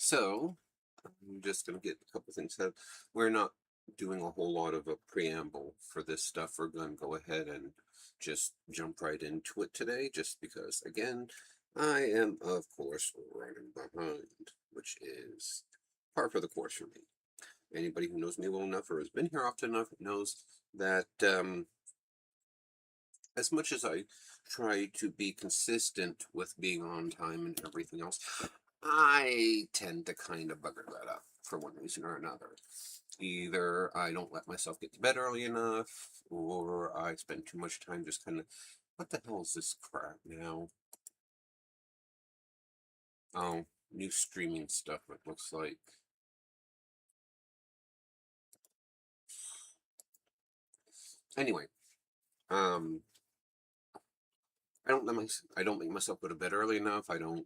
So, I'm just going to get a couple things said. We're not doing a whole lot of a preamble for this stuff. We're going to go ahead and just jump right into it today, just because, again, I am, of course, running behind, which is par for the course for me. Anybody who knows me well enough or has been here often enough knows that as much as I try to be consistent with being on time and everything else, I tend to kind of bugger that up for one reason or another. Either I don't let myself get to bed early enough, or I spend too much time just kind of, what the hell is this crap now? Oh, new streaming stuff, it looks like. Anyway, um, I don't make myself go to bed early enough. I don't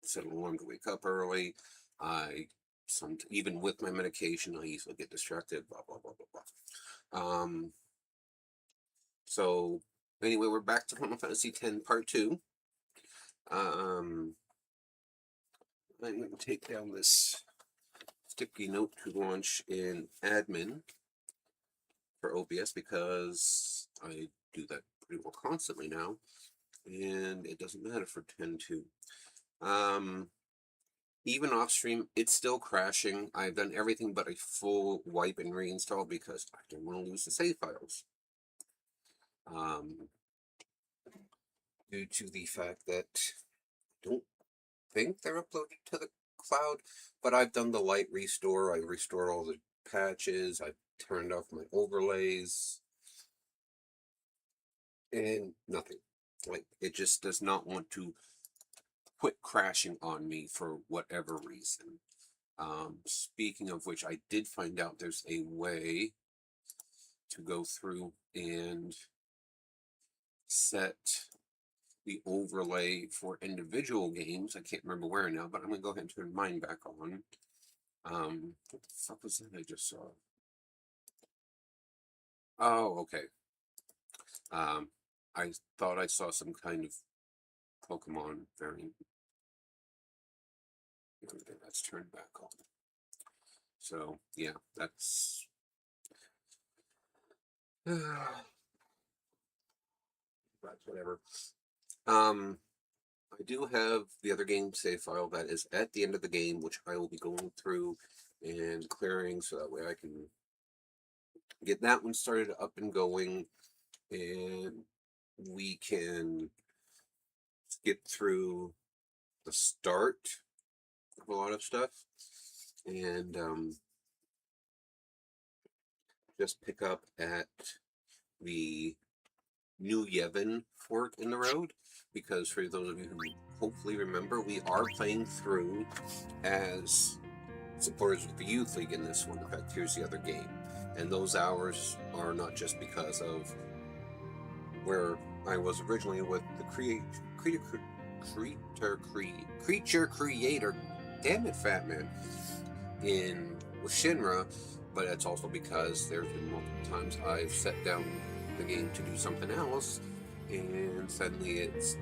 set an alarm to wake up early. I even with my medication, I easily get distracted. Blah blah blah blah blah. So anyway, we're back to Final Fantasy X Part 2. I'm going to take down this sticky note to launch in admin for OBS because I do that pretty well constantly now, and it doesn't matter for 10.2. Even off stream, it's still crashing. I've done everything but a full wipe and reinstall because I don't want to lose the save files. Due to the fact that I don't think they're uploaded to the cloud, but I've done the light restore. I restored all the patches. I've turned off my overlays, and nothing. Like, it just does not want to quit crashing on me for whatever reason. Speaking of which, I did find out there's a way to go through and set the overlay for individual games. I can't remember where now, but I'm gonna go ahead and turn mine back on. What the fuck was that I just saw? Oh, okay. I thought I saw some kind of Pokemon variant. Okay, that's turned back on. So yeah, that's that's whatever. I do have the other game save file that is at the end of the game, which I will be going through and clearing so that way I can get that one started up and going, and we can skip through the start of a lot of stuff and just pick up at the New Yevon fork in the road, because for those of you who hopefully remember, we are playing through as supporters of the Youth League in this one. In fact, here's the other game. And those hours are not just because of where I was originally with the creature creator, damn it, Fat Man, with Shinra, but it's also because there's been multiple times I've set down the game to do something else, and suddenly it's,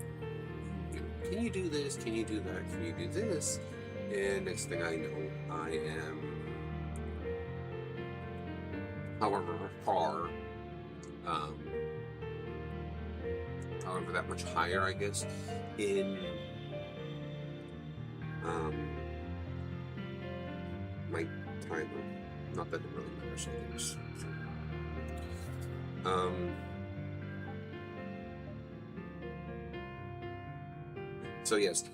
can you do this? Can you do that? Can you do this? And next thing I know, I am, however that much higher, I guess, in my timer. Not that it really matters, I guess. So yes,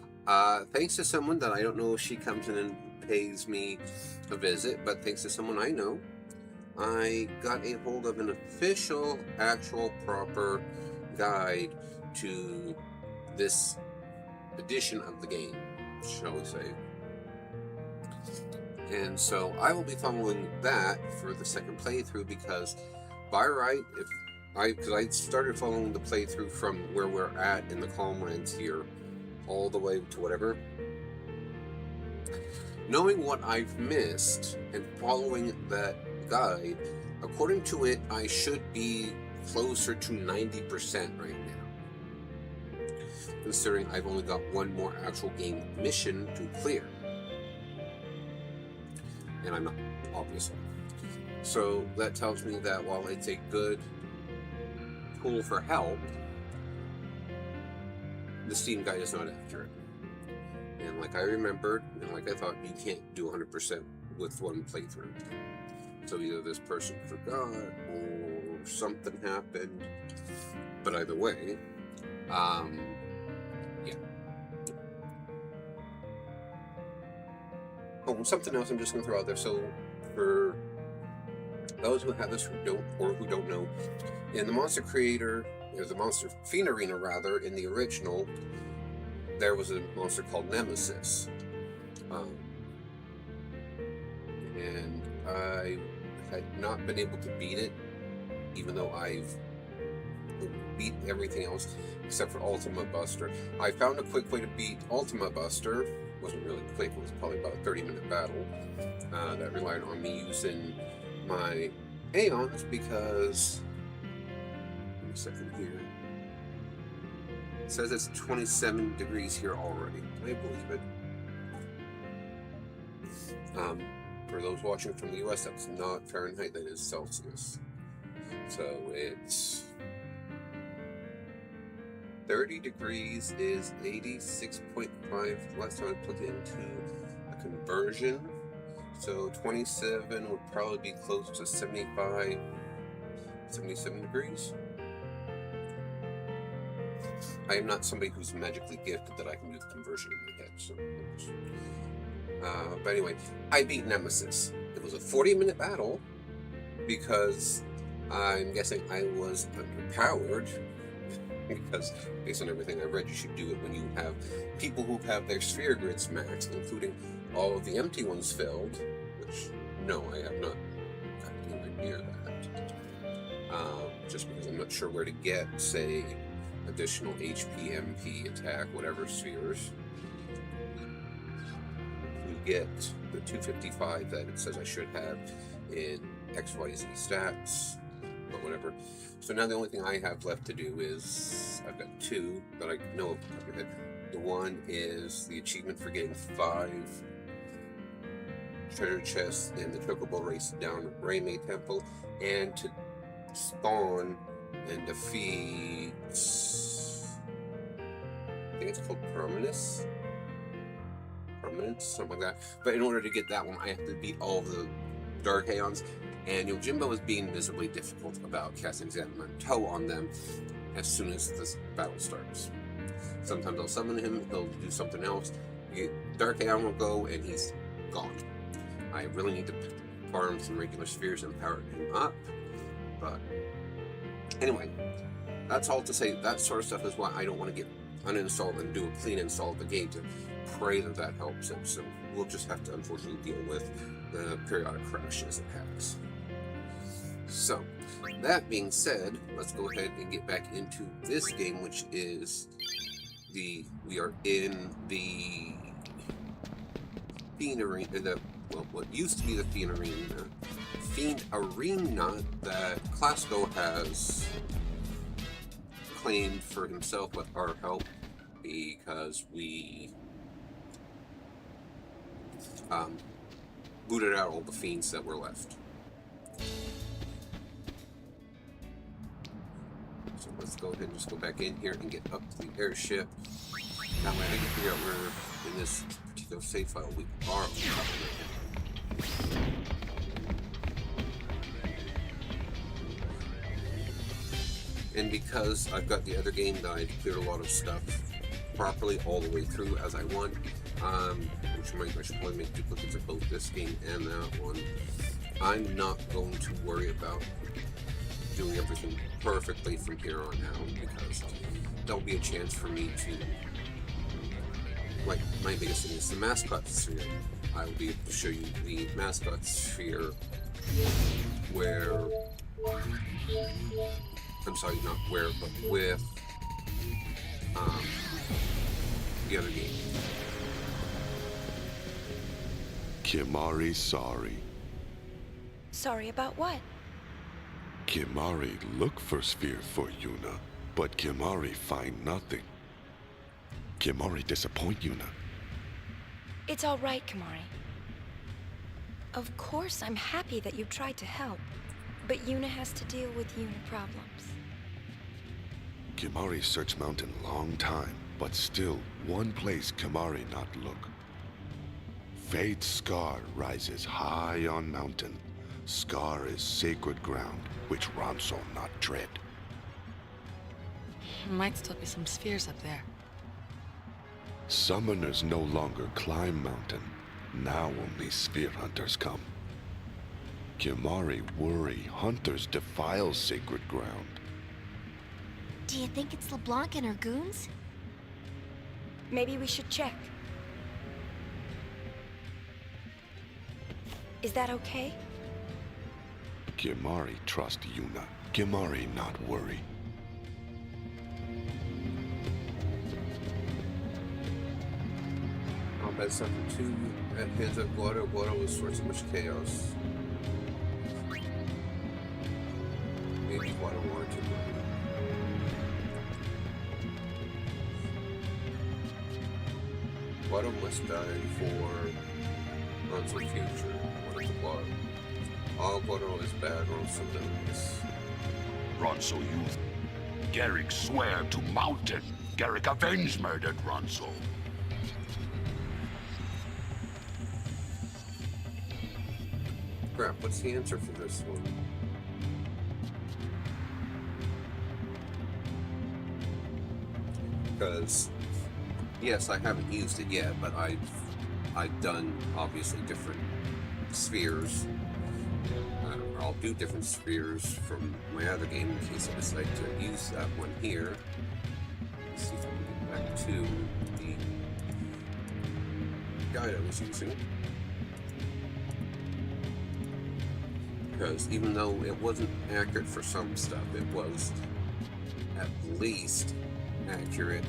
thanks to someone that I don't know if she comes in and pays me a visit, but thanks to someone I know, I got a hold of an official, actual, proper guide to this edition of the game, shall we say. And so I will be following that for the second playthrough, because by right, because I started following the playthrough from where we're at in the Calmlands here, all the way to whatever. Knowing what I've missed and following that guide, according to it, I should be closer to 90% right now, considering I've only got one more actual game mission to clear. and I'm not, obviously. So that tells me that while it's a good tool for help, the Steam guide is not accurate. And like I remembered, and like I thought, you can't do 100% with one playthrough. So either this person forgot or something happened. But either way, yeah. Oh, something else I'm just going to throw out there. So for those who have this who don't know, in the Monster Creator, or the Monster Fiend Arena rather, in the original, there was a monster called Nemesis. And I had not been able to beat it, even though I've beat everything else except for Ultima Buster. I found a quick way to beat Ultima Buster. It wasn't really quick, it was probably about a 30-minute battle that relied on me using my Aeons, because give me a second here. It says it's 27 degrees here already. I believe it. For those watching from the US, that's not Fahrenheit, that is Celsius. So it's 30 degrees is 86.5. Last time I put it into a conversion. So 27 would probably be close to 75, 77 degrees. I am not somebody who's magically gifted that I can do the conversion in my head. So, but anyway, I beat Nemesis. It was a 40-minute battle because I'm guessing I was underpowered. Because based on everything I've read, you should do it when you have people who have their sphere grids maxed, including all of the empty ones filled, which, no, I have not gotten anywhere near that. Just because I'm not sure where to get, say, additional HP, MP, attack, whatever spheres. You get the 255 that it says I should have in XYZ stats, but whatever. So now the only thing I have left to do is, I've got two that I know off the top of my head. The one is the achievement for getting 5 treasure chests in the Chocobo race down at Raymay Temple, and to spawn and defeat, I think it's called Permanence, something like that. But in order to get that one, I have to beat all the Dark Aeons. And Yojimbo is being visibly difficult about casting Xanadu on them as soon as this battle starts. Sometimes I'll summon him, he'll do something else. Dark Aeon will go, and he's gone. I really need to farm some regular spheres and power him up. But anyway, that's all to say. That sort of stuff is why I don't want to get uninstalled and do a clean install of the game, to pray that that helps it. So we'll just have to unfortunately deal with the periodic crashes it has. So, that being said, let's go ahead and get back into this game, which is we are in the Fiend Arena, what used to be the Fiend Arena that Classico has claimed for himself with our help, because we booted out all the fiends that were left. So let's go ahead and just go back in here and get up to the airship. Now I need to figure out where in this particular save file we are on top of it. And because I've got the other game that I've cleared a lot of stuff properly all the way through as I want, which I should probably make duplicates of both this game and that one, I'm not going to worry about doing everything perfectly from here on out, because there'll be a chance for me to, like, my biggest thing is the mascot sphere. I will be able to show you the mascot sphere where, I'm sorry, not where, but with the other game. Kimahri sorry. Sorry about what? Kimahri look for sphere for Yuna, but Kimahri find nothing. Kimahri disappoint Yuna. It's all right, Kimahri. Of course, I'm happy that you tried to help. But Yuna has to deal with Yuna problems. Kimahri searched mountain long time, but still one place Kimahri not look. Fate's scar rises high on mountain. Scar is sacred ground, which Ronso not tread. Might still be some spheres up there. Summoners no longer climb mountain. Now only sphere hunters come. Kimahri worry hunters defile sacred ground. Do you think it's LeBlanc and her goons? Maybe we should check. Is that okay? Kimahri trust Yuna. Kimahri not worry. Combat Sector 2 at hands of Guado. Guado was source of much chaos. Maybe Guado wanted to. Guado must die for Ronso's future. What is Guado? All Guado is bad, Ronso knows. Ronso youth. Garrick swear to mountain. Garrick avenge murdered Ronso. Crap, what's the answer for this one? Because, yes, I haven't used it yet, but I've done, obviously, different spheres. I'll do different spheres from my other game in case I decide to use that one here. Let's see if I can get back to the guide I was using. Because even though it wasn't accurate for some stuff, it was at least accurate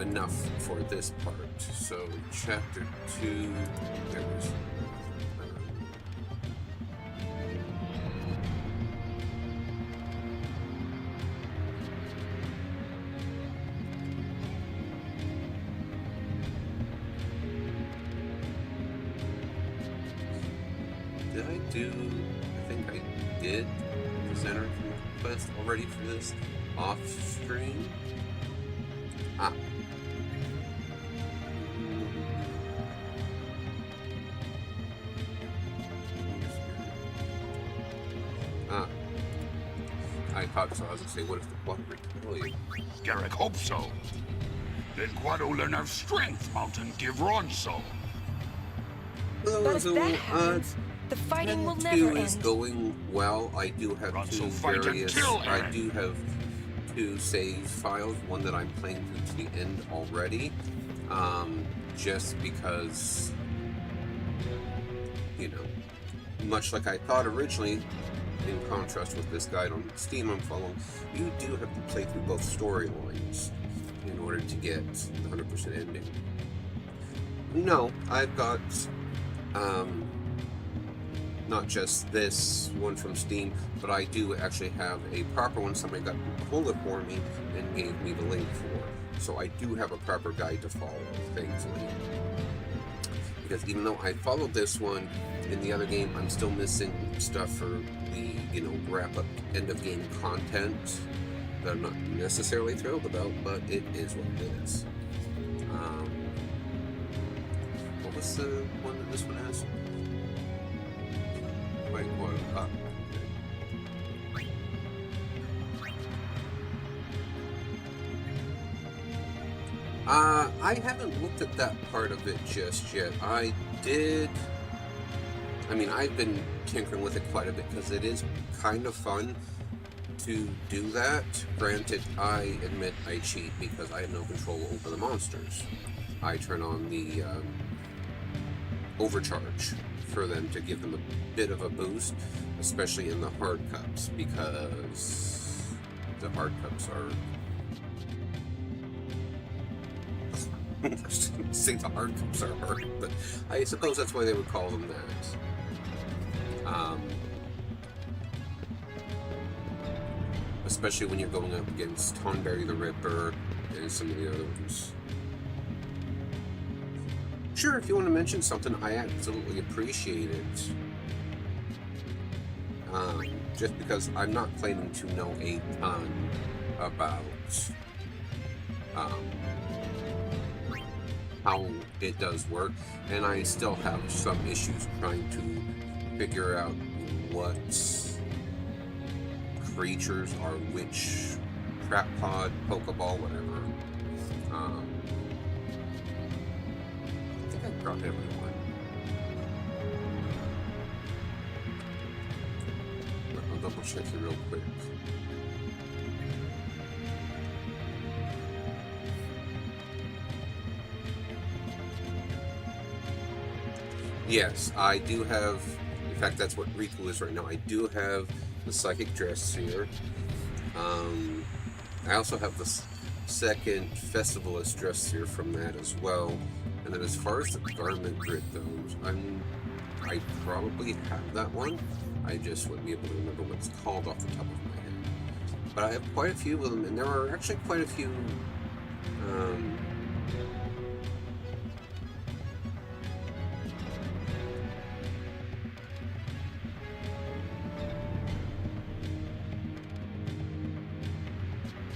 enough for this part. So, chapter 2, there was. Did I do? I think I did the center quest already for this off stream. Ah. Ah. I thought so. I was gonna say, what if the Guado rebellion? Garrick hope so. Then Guado learn of strength, mountain give Ronso. But if that happens, the fighting will never 2 is end. going well. I do have Ronso two fight various. until I end. do have 2 save files. One that I'm playing through to the end already, just because, you know, much like I thought originally. In contrast with this guide on Steam I'm following, you do have to play through both storylines in order to get the 100% ending. No, I've got not just this one from Steam, but I do actually have a proper one. Somebody got to pull it for me and gave me the link for. So I do have a proper guide to follow, thankfully. Because even though I followed this one in the other game, I'm still missing stuff for the, you know, wrap-up end-of-game content that I'm not necessarily thrilled about, but it is what it is. What was the one that this one has? Wait, what? I haven't looked at that part of it just yet. I mean, I've been tinkering with it quite a bit because it is kind of fun to do that. Granted, I admit I cheat because I have no control over the monsters. I turn on the overcharge for them to give them a bit of a boost, especially in the hard cups, because the hard cups are... I was going to say the hard cups are hard, but I suppose that's why they would call them that. Especially when you're going up against Tonberry the Ripper and some of the other ones. Sure, if you want to mention something, I absolutely appreciate it. Just because I'm not claiming to know a ton about how it does work, and I still have some issues trying to figure out what creatures are which trap pod, Pokeball, whatever. I think I brought everyone. But I'll double check it real quick. Yes, I do have, in fact, that's what Riku is right now. I do have the Psychic Dress here. I also have the second Festivalist dress here from that as well. And then as far as the garment grid goes, I probably have that one. I just wouldn't be able to remember what it's called off the top of my head. But I have quite a few of them, and there are actually quite a few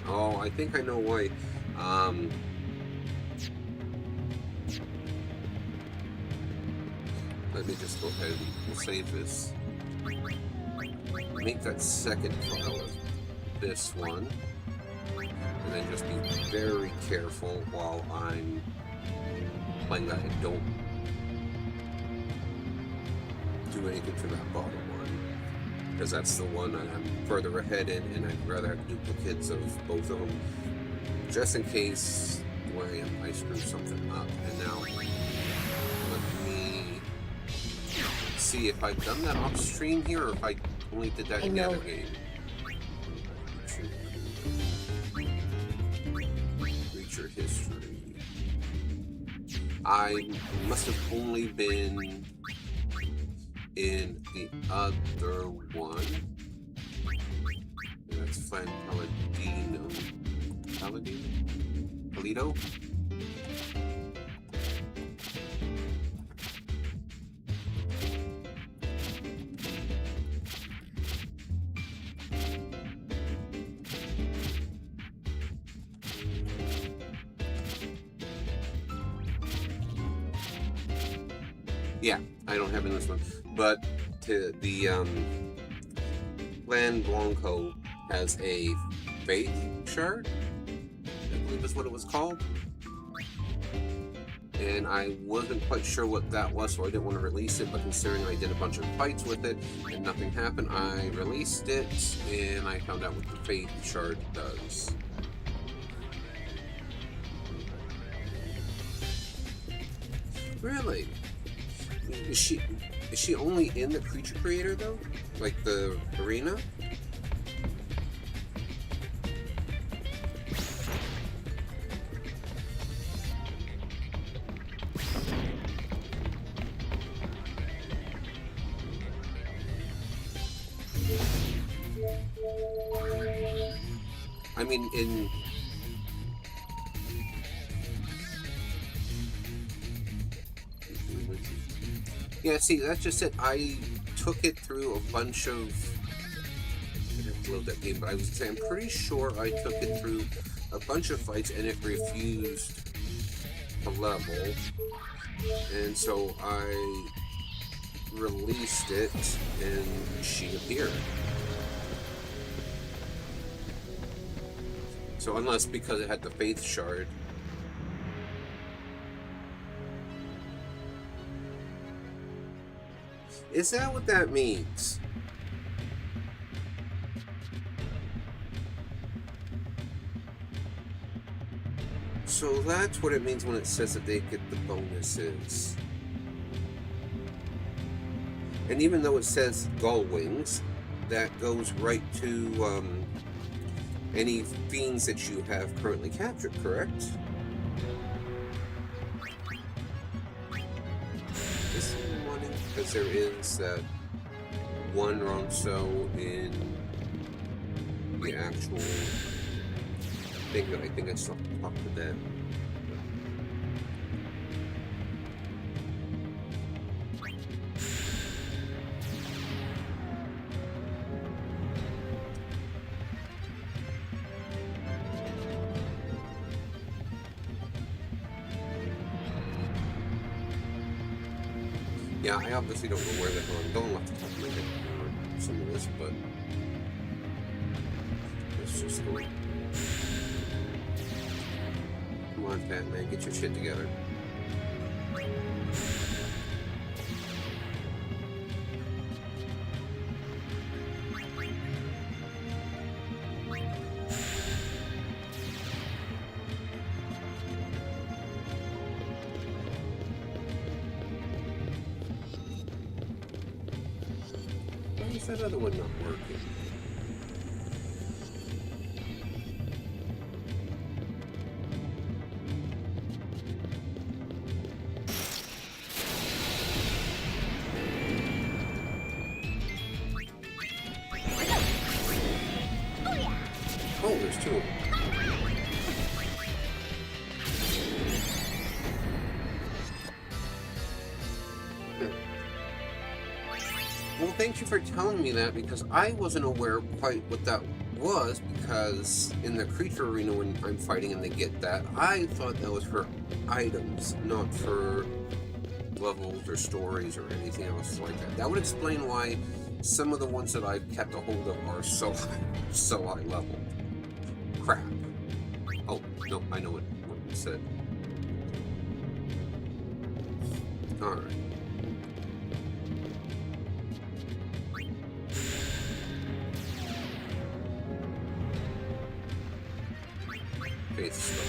oh, I think I know why. Let me just go ahead and save this. Make that second file of this one. And then just be very careful while I'm playing that and don't do anything to that bottom one. Because that's the one I'm further ahead in, and I'd rather have duplicates of both of them. Just in case I screw something up. And now, let me see if I've done that off stream here, or if I only did that in the other game. Creature history. I must have only been in the other one. That's Flan Palladino. Palito? Yeah, I don't have in this one, but the Land Blanco has a Faith Shard, I believe is what it was called, and I wasn't quite sure what that was, so I didn't want to release it, but considering I did a bunch of fights with it and nothing happened, I released it, and I found out what the Faith Shard does. Really? Is she only in the Creature Creator though? Like the arena? I mean, in yeah, see, that's just it. I took it through a bunch of. I have to load that game, but I was saying I'm pretty sure I took it through a bunch of fights and it refused a level, and so I released it and she appeared. So unless because it had the Faith Shard. Is that what that means? So that's what it means when it says that they get the bonuses. And even though it says Gull Wings, that goes right to any fiends that you have currently captured, correct? Because there is that one Ronso in the actual thing that I think I still have to talk to them. Yeah, I obviously don't know where the hell I'm going off the top of my head on some of this, but let's just go. Come on, Batman, get your shit together. Why is that other one not working? Oh, there's two of them. Well, thank you for telling me that, because I wasn't aware quite what that was, because in the creature arena when I'm fighting and they get that, I thought that was for items, not for levels or stories or anything else like that. That would explain why some of the ones that I've kept a hold of are so high level. Crap. Oh, no, I know what it said. Alright. Faith Stone.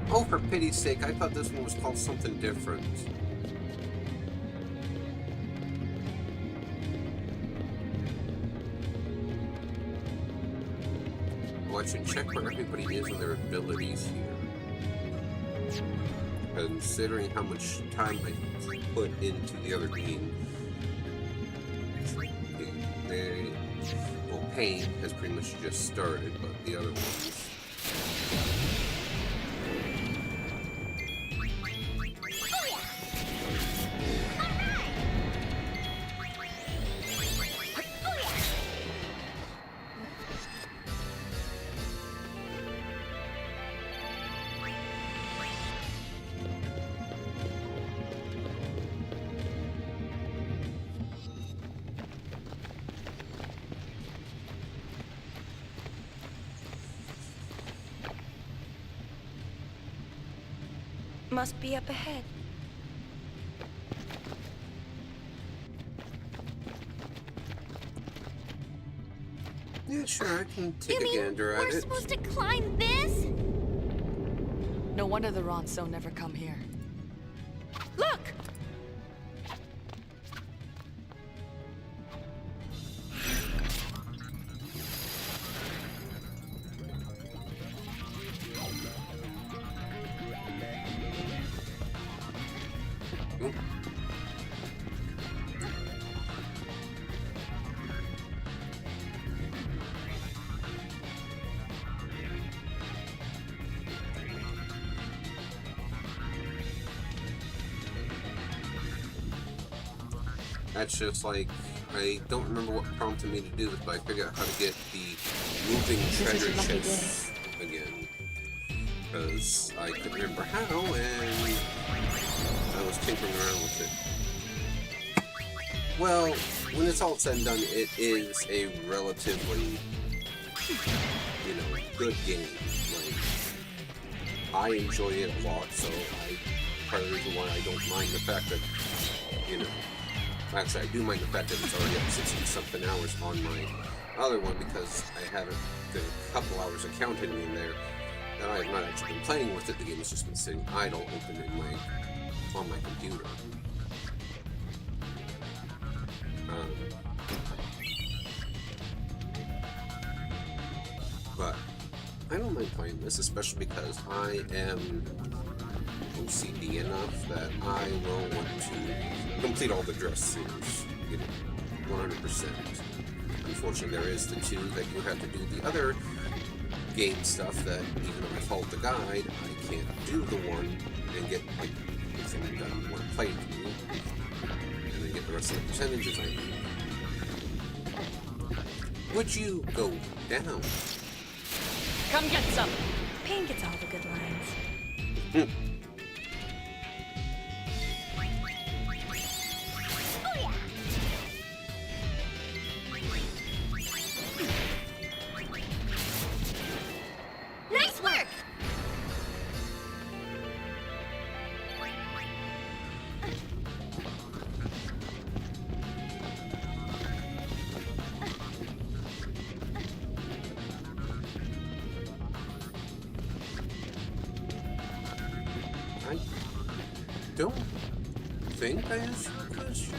Oh, for pity's sake, I thought this one was called something different. Oh, I should check where everybody is and their abilities here. Considering how much time I put into the other game, well, Pain has pretty much just started, but the other ones. Must be up ahead. Yeah, sure, I can take You a mean gander at we're it. supposed to climb this? No wonder the Ronso never come here. Look! Oop. That's just like, I don't remember what prompted me to do this, but I figured out how to get the moving treasure chests again. Because I couldn't remember how, and I was tinkering around with it. Well, when it's all said and done, it is a relatively, you know, good game. Like, I enjoy it a lot, so part of the reason why I don't mind the fact that, you know, actually I do mind the fact that it's already up 60-something hours on my other one, because I haven't, there are a couple hours accounted in there that I have not actually been playing with it. The game has just been sitting idle, open in on my computer. But I don't mind playing this, especially because I am OCD enough that I will want to complete all the dress series, you know, 100%. Unfortunately, there is the two that you have to do the other game stuff that, even though I followed the guide, I can't do the one and get like everything done in one playthrough, and then get the rest of the percentages I need. Would you go down? Come get some! Pain gets all the good lines. Nice work! I don't think I answered your question.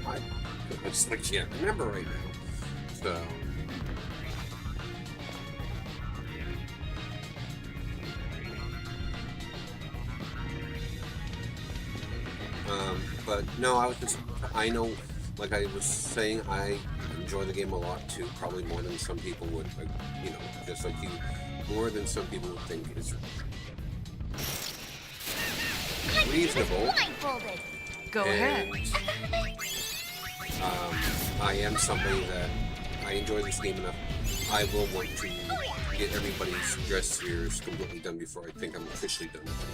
I just like can't remember right now. So but no, I know, like I was saying, I enjoy the game a lot too, probably more than some people would, like, you know, just like you, more than some people would think is reasonable. Blindfolded. Go ahead. I am somebody that I enjoy this game enough. I will want to get everybody's dress spheres completely done before I think I'm officially done with it.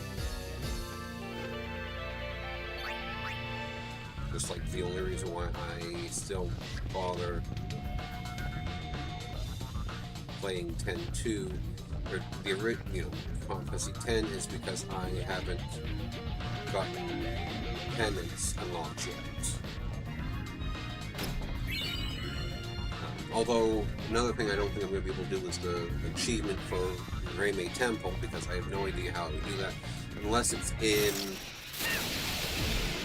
Just like the only reason why I still bother playing 10-2 or the original, you know, Final Fantasy 10 is because I haven't gotten penance unlocked yet. Although, another thing I don't think I'm going to be able to do is the achievement for Reimei Temple, because I have no idea how to do that, unless it's in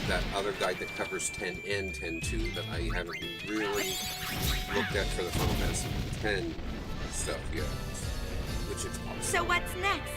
that other guide that covers 10 and 10-2 that I haven't really looked at for the Final Fantasy 10 stuff yet, which is awesome. So what's next?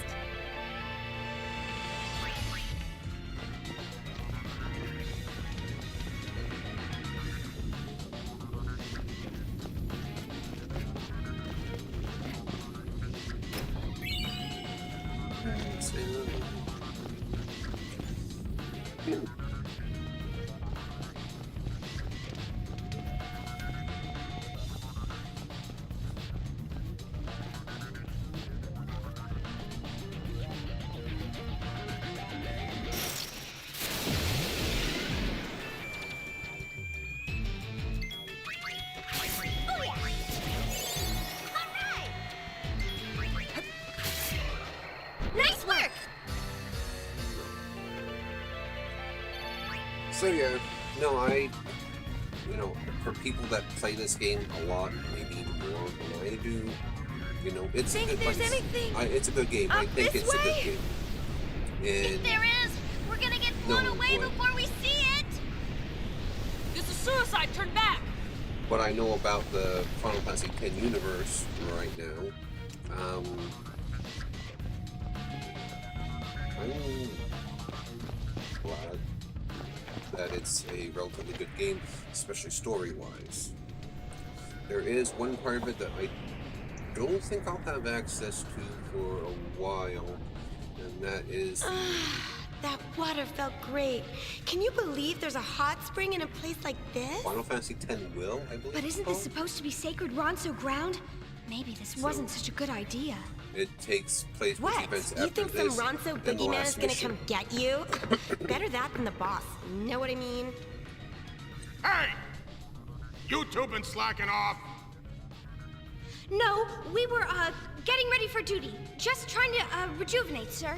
Nice work! So yeah, no, you know, for people that play this game a lot, maybe even more than I do, you know, it's Think good, there's like, anything it's a good game. I up think this it's a way? good game. If And there is, we're gonna get blown No, away what? before we see it! This is suicide. Turn back. what I know about the Final Fantasy X universe right now, I'm glad that it's a relatively good game, especially story-wise. There is one part of it that I don't think I'll have access to for a while, and that is the That water felt great. Can you believe there's a hot spring in a place like this? Final Fantasy X will, I believe. But isn't it's this called. supposed to be sacred Ronso ground? Maybe this wasn't such a good idea. It takes place with What? events You after think some this Ronso and the boogeyman is last gonna mission. come get you? Better that than the boss. Know what I mean? Hey! You two been slacking off? No, we were, getting ready for duty. Just trying to, rejuvenate, sir.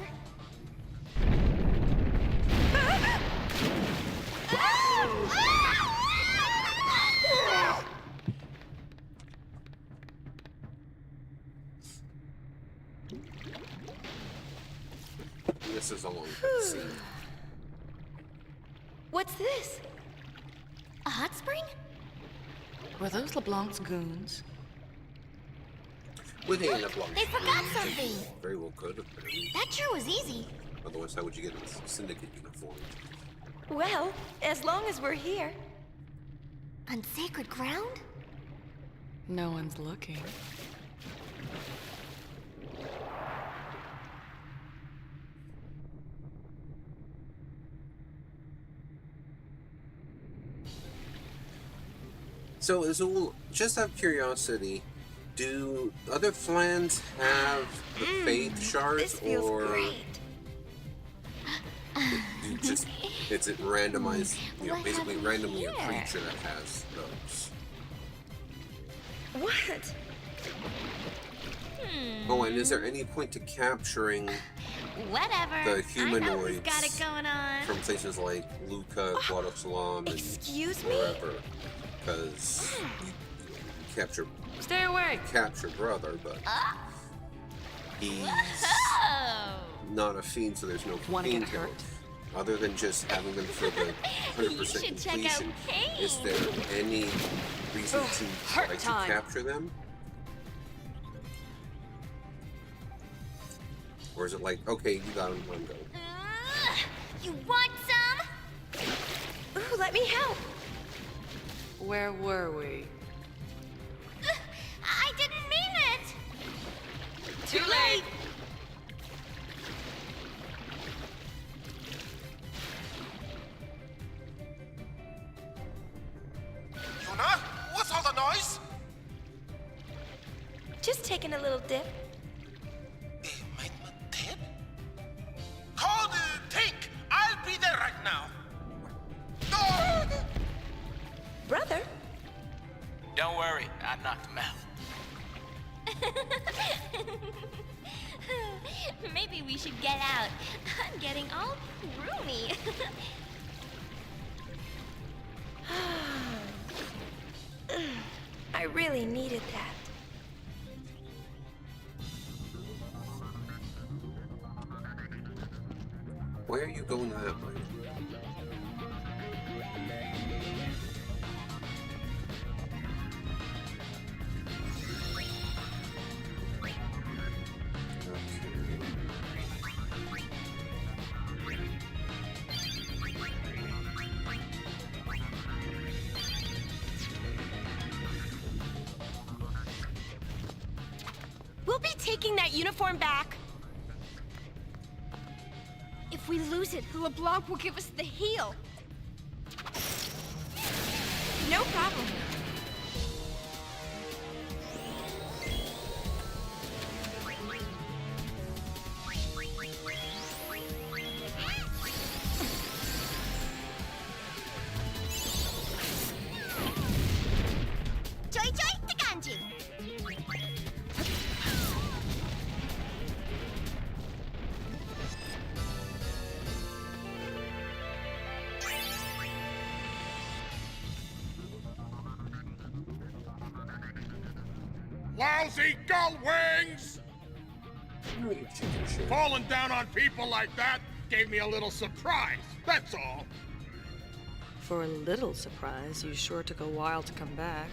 This is a long scene. What's this? A hot spring? Were those LeBlanc's goons? With Hanging Up Long. They forgot something. Very well could have been. That sure was easy. Otherwise, how would you get a syndicate uniform? Well, as long as we're here. On sacred ground? No one's looking. So, Azul, just out of curiosity, do other clans have the faith shards, This feels or great. you just is it randomized? You know, What basically have we randomly a here? creature that has those. What? Oh, and is there any point to capturing Whatever. the I know who's humanoids got it going on. from places like Luca, Guadalsalam, and Excuse me? wherever? Because you capture Stay away. brother, but he's Oh. not a fiend, so there's no Wanna fiend get to hurt? it. Other than just having them for the 100% You should check out completion, Pain. is there any reason to hurt try to time. capture them? Or is it like, okay, you got him, let him go? You want some? Ooh, let me help. Where were we? I didn't mean it. Too late. Yuna? What's all the noise? Just taking a little dip. Dead? Call the tank! I'll be there right now. No! Brother? Don't worry, I knocked him out. Maybe we should get out. I'm getting all roomy. I really needed that. Why are you going that way? We'll be taking that uniform back. If we lose it, LeBlanc will give us the heel. No problem. Joy Joy Takanji. Lousy gull wings! No, you're taking shit. Falling down on people like that gave me a little surprise, that's all. For a little surprise, you sure took a while to come back.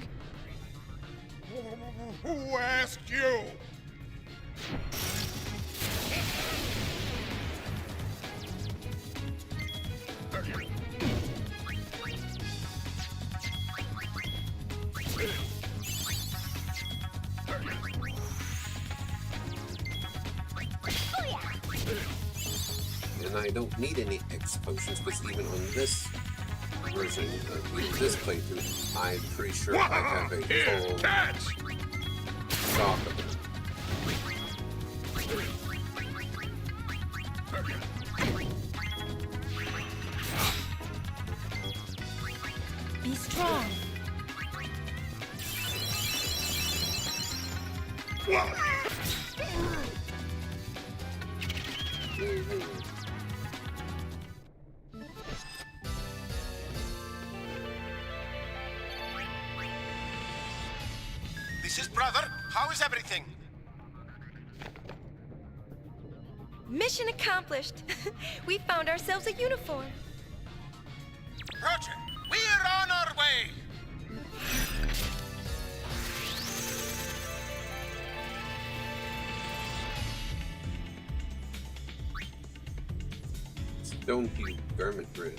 Who asked you? And I don't need any X potions because even on this version, this playthrough, I'm pretty sure I have a Here, full catch! stock of it. Be strong. This is brother. How is everything? Mission accomplished. We found ourselves a uniform. Roger. We're on our way. Stone Cube Garment Bridge.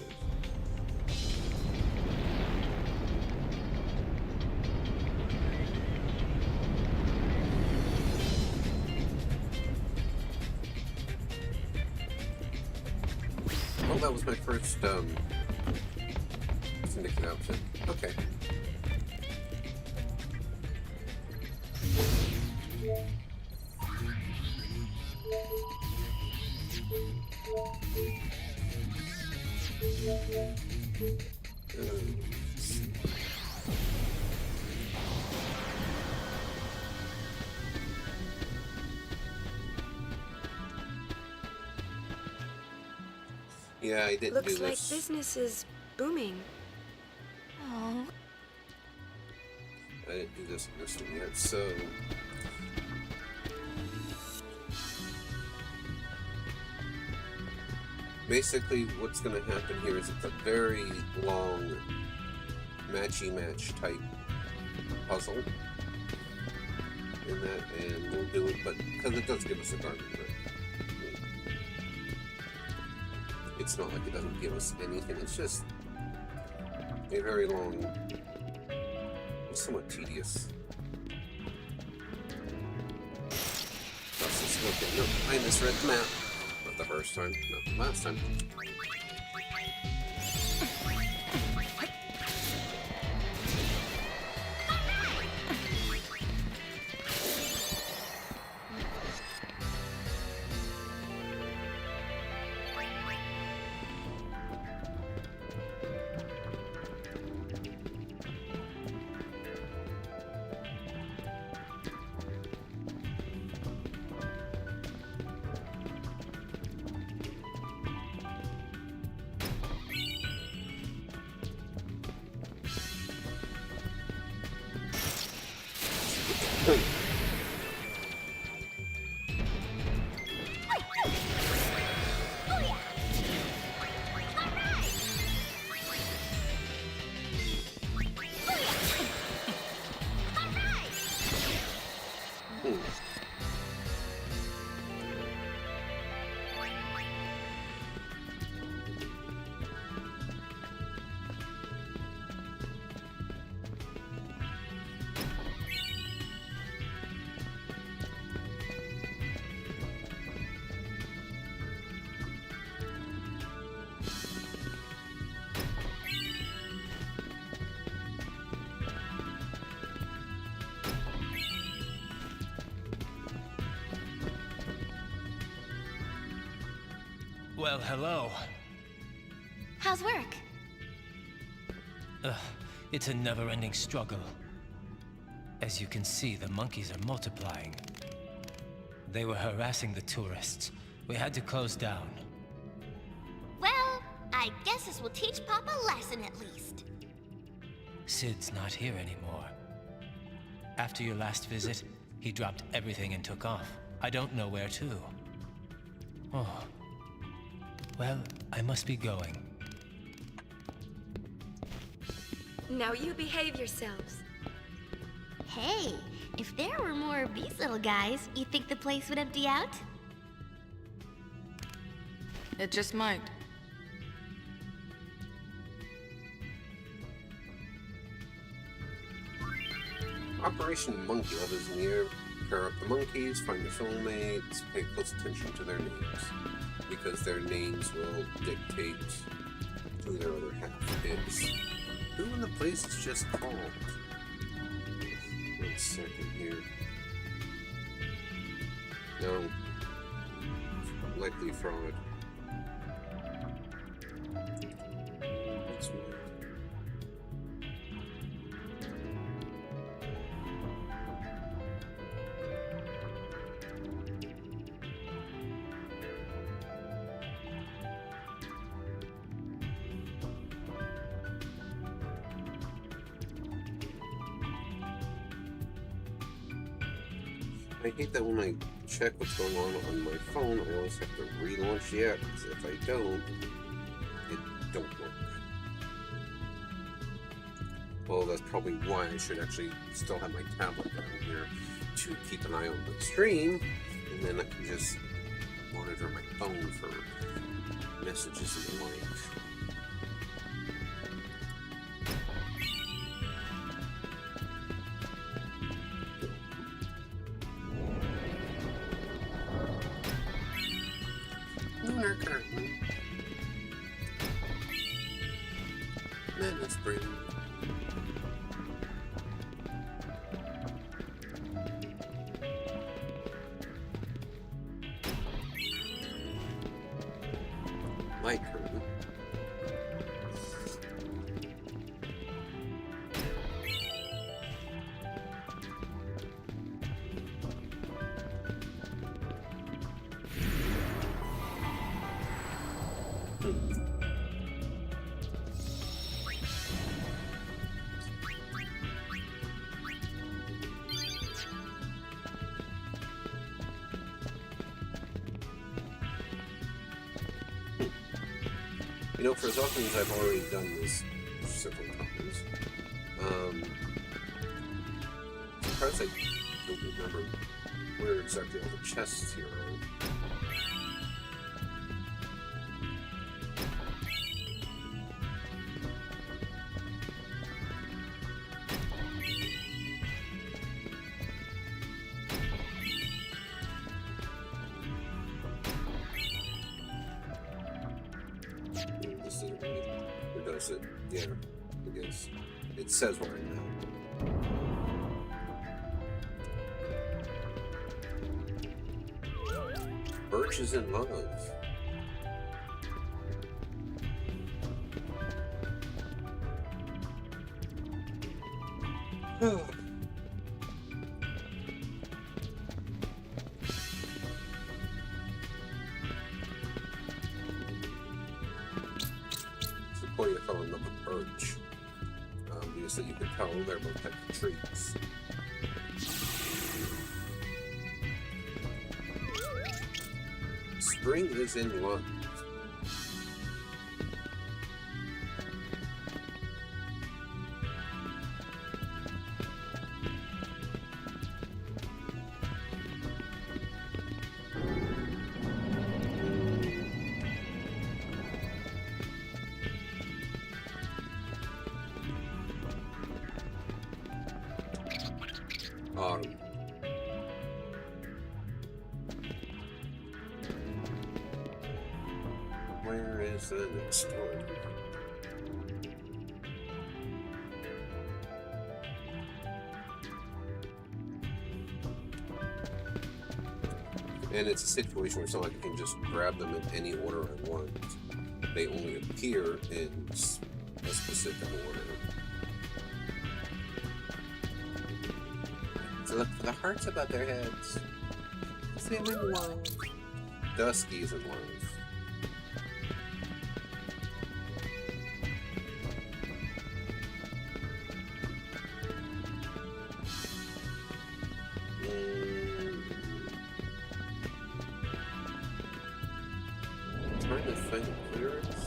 Oh, that was my first syndicate outfit. Okay. Yeah, I didn't Looks do like this. business is booming. Oh. I didn't do this in this one yet, so basically what's going to happen here is it's a very long matchy-match type puzzle in that, and we'll do it, but because it does give us a garden right? It's not like it doesn't give us anything, it's just a very long, somewhat tedious. Let's just look at, no, I misread the map. Not the first time, not the last time. Well, hello. How's work? It's a never-ending struggle. As you can see, the monkeys are multiplying. They were harassing the tourists. We had to close down. Well, I guess this will teach Papa a lesson at least. Sid's not here anymore. After your last visit, he dropped everything and took off. I don't know where to. Oh. Well, I must be going. Now you behave yourselves. Hey, if there were more of these little guys, you think the place would empty out? It just might. Operation Monkey Love is near. Pair up the monkeys, find their soulmates, pay close attention to their names, because their names will dictate who their other half is. Who in the place is just called? 1 second here. No. Likely fraud. That's weird. I hate that when I check what's going on my phone, I always have to relaunch the app, because if I don't, it don't work. Well, that's probably why I should actually still have my tablet down here to keep an eye on the stream, and then I can just monitor my phone for messages and the like. Lunar curtain. Madness spring. You know, for as often as I've already done this several times, surprised I don't remember where exactly all the chests here are. This isn't right. Or does it? Yeah, I guess. It says where I'm at. Birch is in love. Sequoia fell in love with birch. Because you could tell they're both types of trees. Spring is in love. Autumn. Where is the next one? And it's a situation where it's not like I can just grab them in any order I want. They only appear in a specific order. So look for the hearts above their heads. See them in love. Dusky is in love. Trying to find clearance.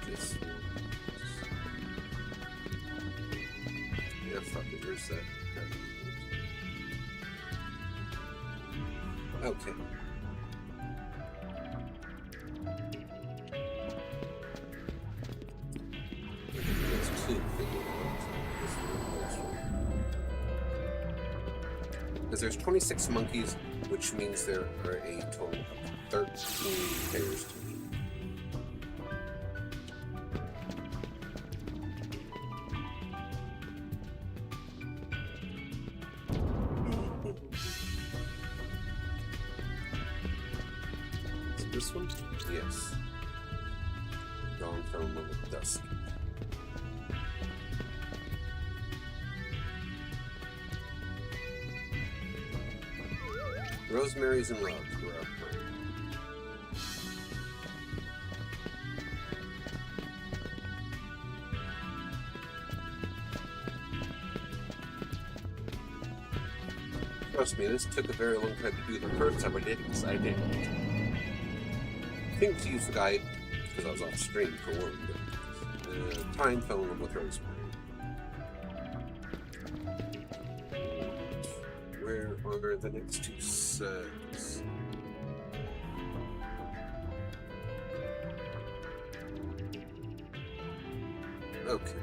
This one. Yeah, fuck it. There's that. Okay. There's two figure ones. This one. Because there's 26 monkeys, which means there are a total of 13 pairs to meet. Is this one? Yes. Dawn fell in love with Dusk. Rosemary's in love. We're up for it. Trust me, this took a very long time to do. The first time I did it, because I didn't. I think to use the guide, because I was off stream for one, but Tyne fell in love with Rosemary. Where are the next two sets? Okay.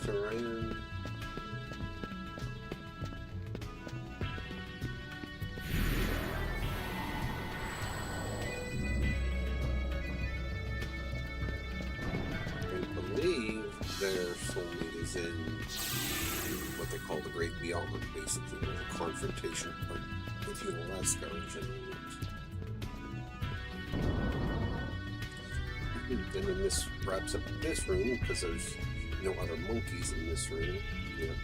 Terrain. I believe their soulmate is in what they call the Great Beyond, basically, where the confrontation with Unalaska originated. And then this wraps up this room, because there's no other monkeys in this room. Yeah.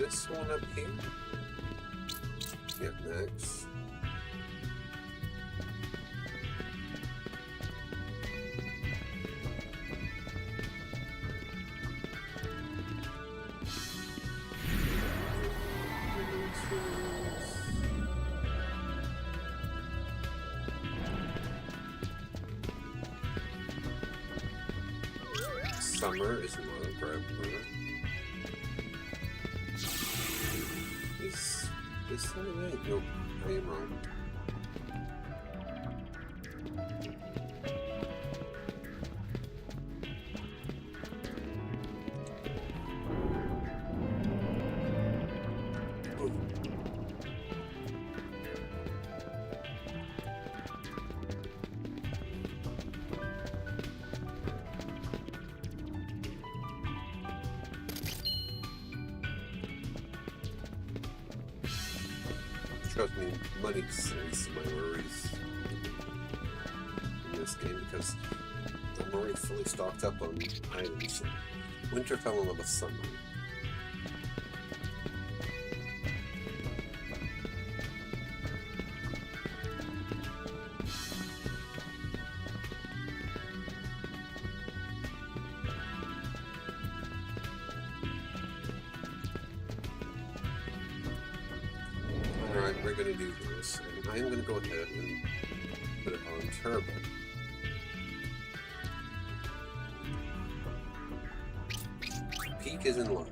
this one up here? Yep, next. Summer is one, grab her. Is this the right? Nope, I am wrong. Trust me, money saves my worries in this game because I'm already fully stocked up on items. Winter fell in love with summer. Alright, we're gonna do this, and I'm gonna go ahead and put it on turbo. Peak is in love.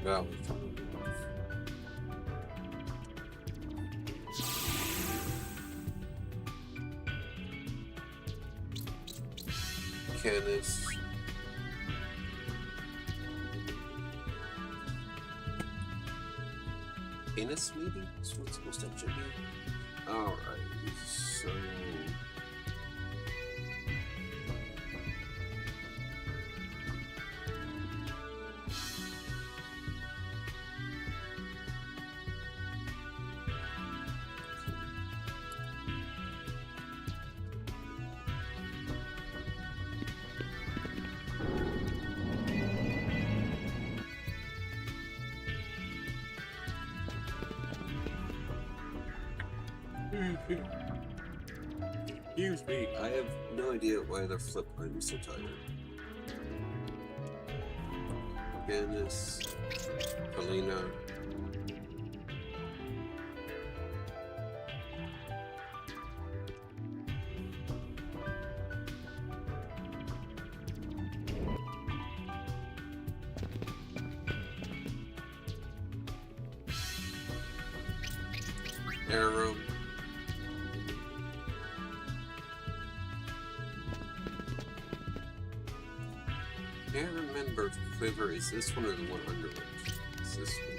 Valley. Canis. Canis, maybe? That's what it's supposed to actually be. Alright, so. Excuse me, I have no idea why the flip I'm so tired. Canis, Helena. Arrow. Can't remember if Quiver is this one or the one under it. It's this one.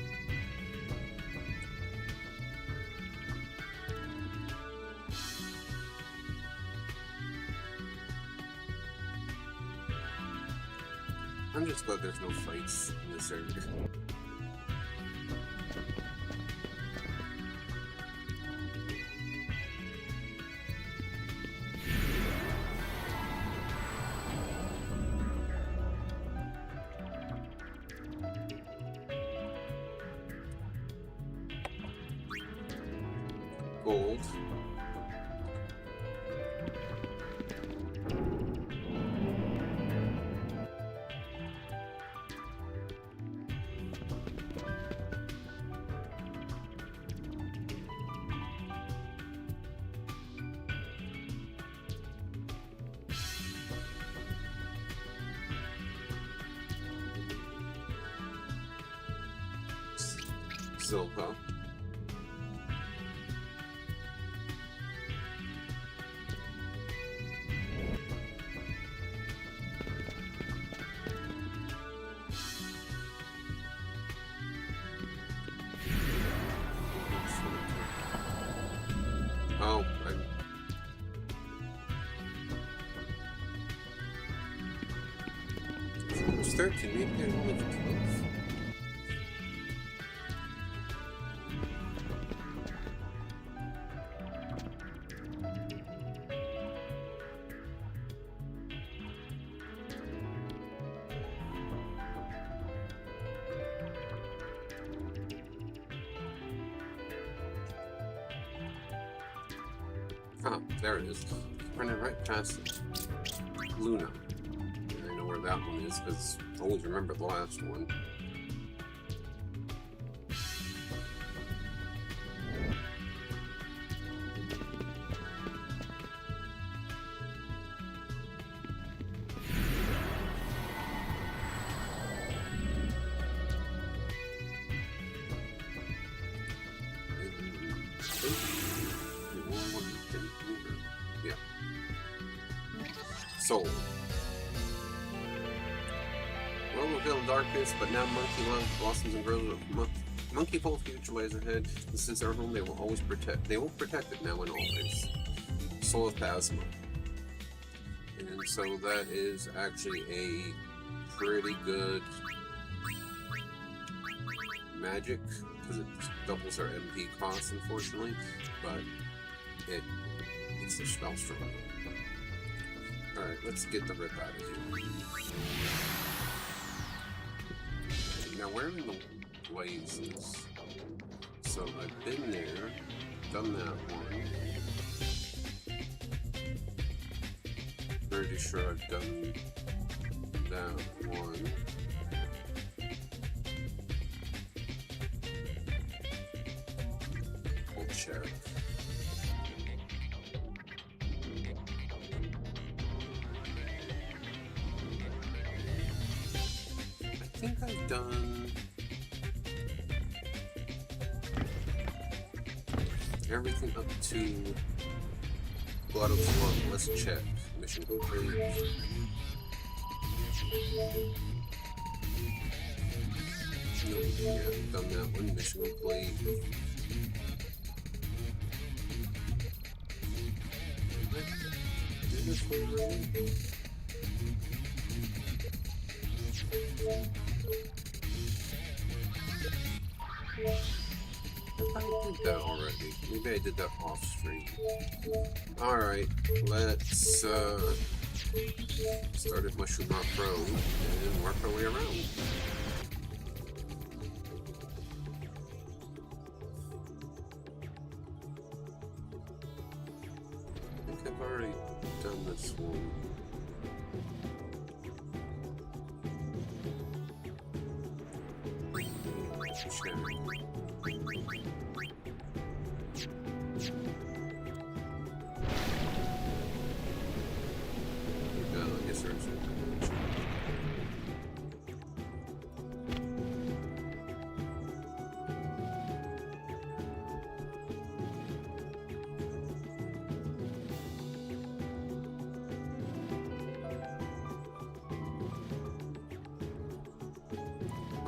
I'm just glad there's no fights in this area. Gold. Silver. Oh, there's 13, maybe there's only 12. Ah, there it is. Running right past it. Luna. I know where that one is because I always remember the last one. Yeah. Soul. Well, we'll feel darkest, but now Monkey Love blossoms and grows. Monkey Full future lays ahead. This is their home. They will always protect. They will protect it now and always. Soul of Phasma. And so that is actually a pretty good magic because it doubles our MP cost, unfortunately, but it's their spell strong. Alright, let's get the rip out of here. Now, where in the blazes? So, I've been there, done that one. Pretty sure I've done that one. We'll check. I think I've done everything up to Blood of Swamp. Let's check. Mission complete. Nope, yeah, done that one. Mission complete. Did this one already? I did that already. Maybe I did that off stream. Alright, let's start at Mushroom Rock Road and work our way around. I think I've already done this one.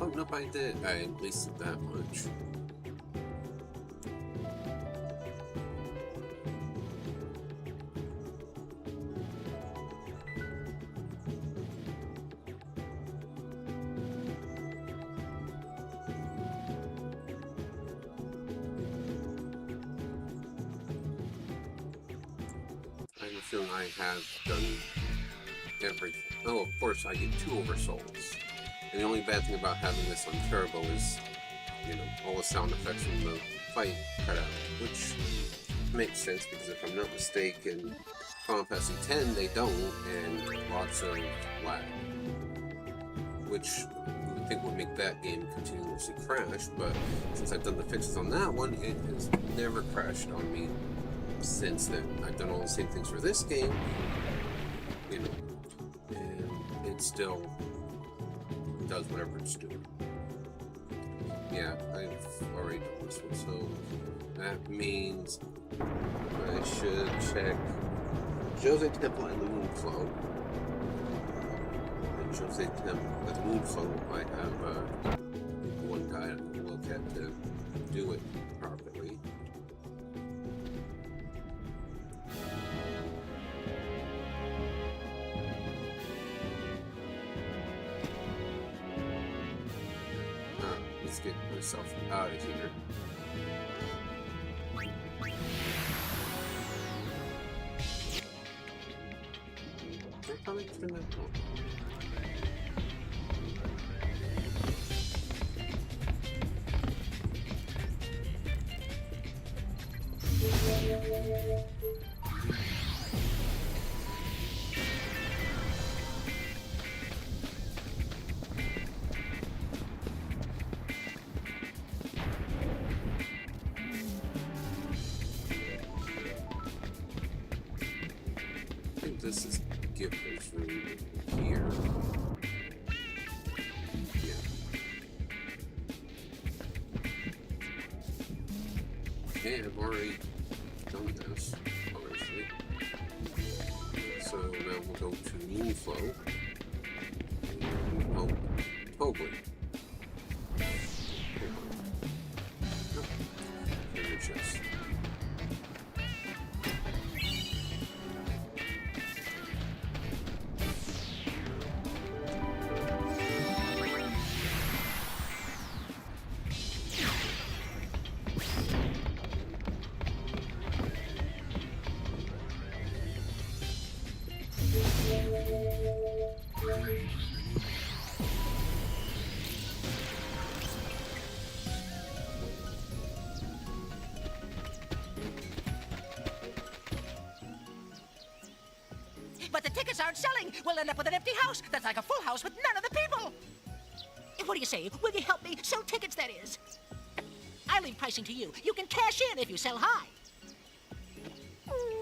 Oh, nope, I did. I at least did that much. I have a feeling I have done everything. Oh, of course, I get 2 oversouls. And the only bad thing about having this on Turbo is, you know, all the sound effects from the fight cut out, which makes sense because if I'm not mistaken, Final Fantasy X they don't, and lots of lag, which you would think would make that game continuously crash, but since I've done the fixes on that one, it has never crashed on me since then. I've done all the same things for this game, you know, and it still does whatever it's doing. Yeah, I've already done this one, so that means I should check Jose Temple and the Moonflow. And Jose Temple, with Moonflow, I have one guy to look at to do it properly. Let's get myself out of here. I probably turn that on. this is Gibbler's room here. Yeah. Okay, I've already done this, obviously. So now we'll go to Moonflow. Oh, Tobly. Treasure chest. But the tickets aren't selling. We'll end up with an empty house. That's like a full house with none of the people. What do you say? Will you help me sell tickets, that is? I leave pricing to you. You can cash in if you sell high.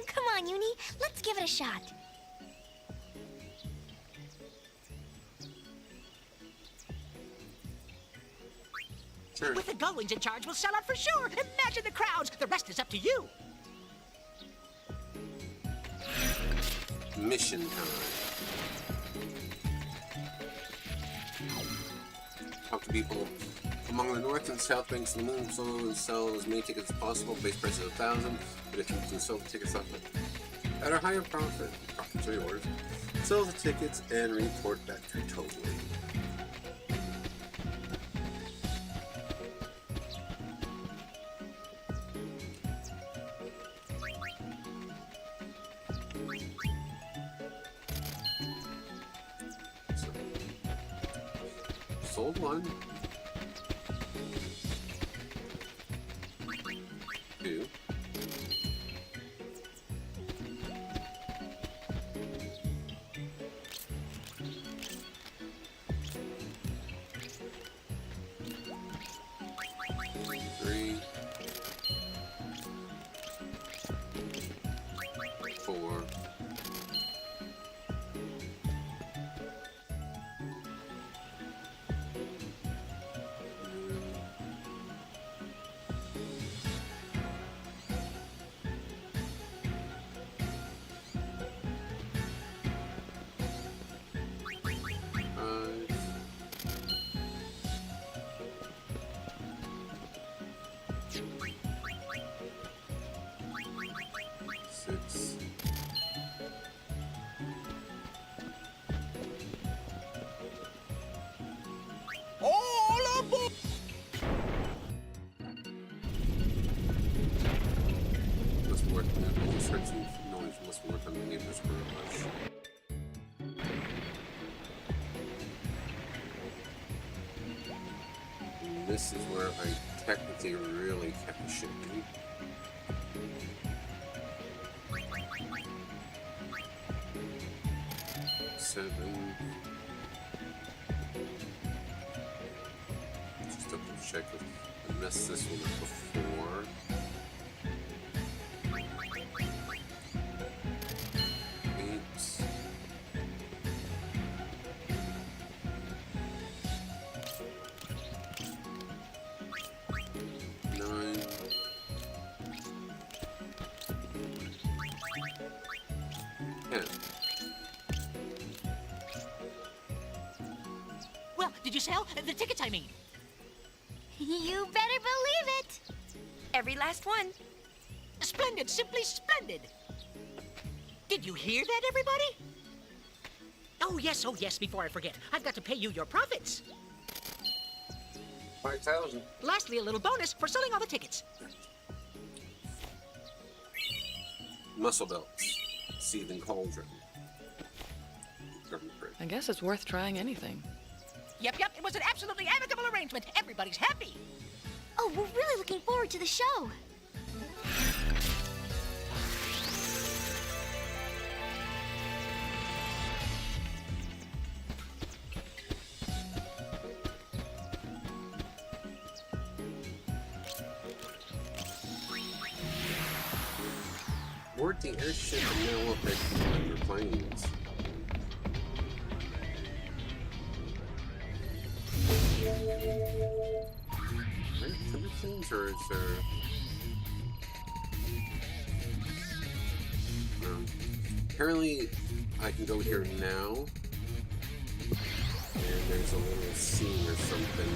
Come on, Uni. Let's give it a shot. Sure. With the Gullwings in charge, we'll sell out for sure. Imagine the crowds. The rest is up to you. Mission time. Talk to people among the north and south banks of the Moonflow and sell as many tickets as possible. Base price is 1,000, but if you can sell the tickets at a higher profit, profits are yours. Sell the tickets and report back to Tobly. Sold one. 2. 3. 4. 6. All aboard! Must work on that. Just heard some noise. Must work on the neighbor's garage. And this is where I technically really cash it. 7. Just double check if I messed this one up before. 8. 9. 10. Well, did you sell? The tickets, I mean. You better believe it. Every last one. Splendid, simply splendid. Did you hear that, everybody? Oh, yes, before I forget. I've got to pay you your profits. 5,000. Lastly, a little bonus for selling all the tickets. Muscle belts. Seething cauldron. I guess it's worth trying anything. Yep, it was an absolutely amicable arrangement. Everybody's happy. Oh, we're really looking forward to the show. Board the airship and now up at Thunder Plains. Right, Thunder Plains, or is there... Apparently, I can go here now, and there's a little scene or something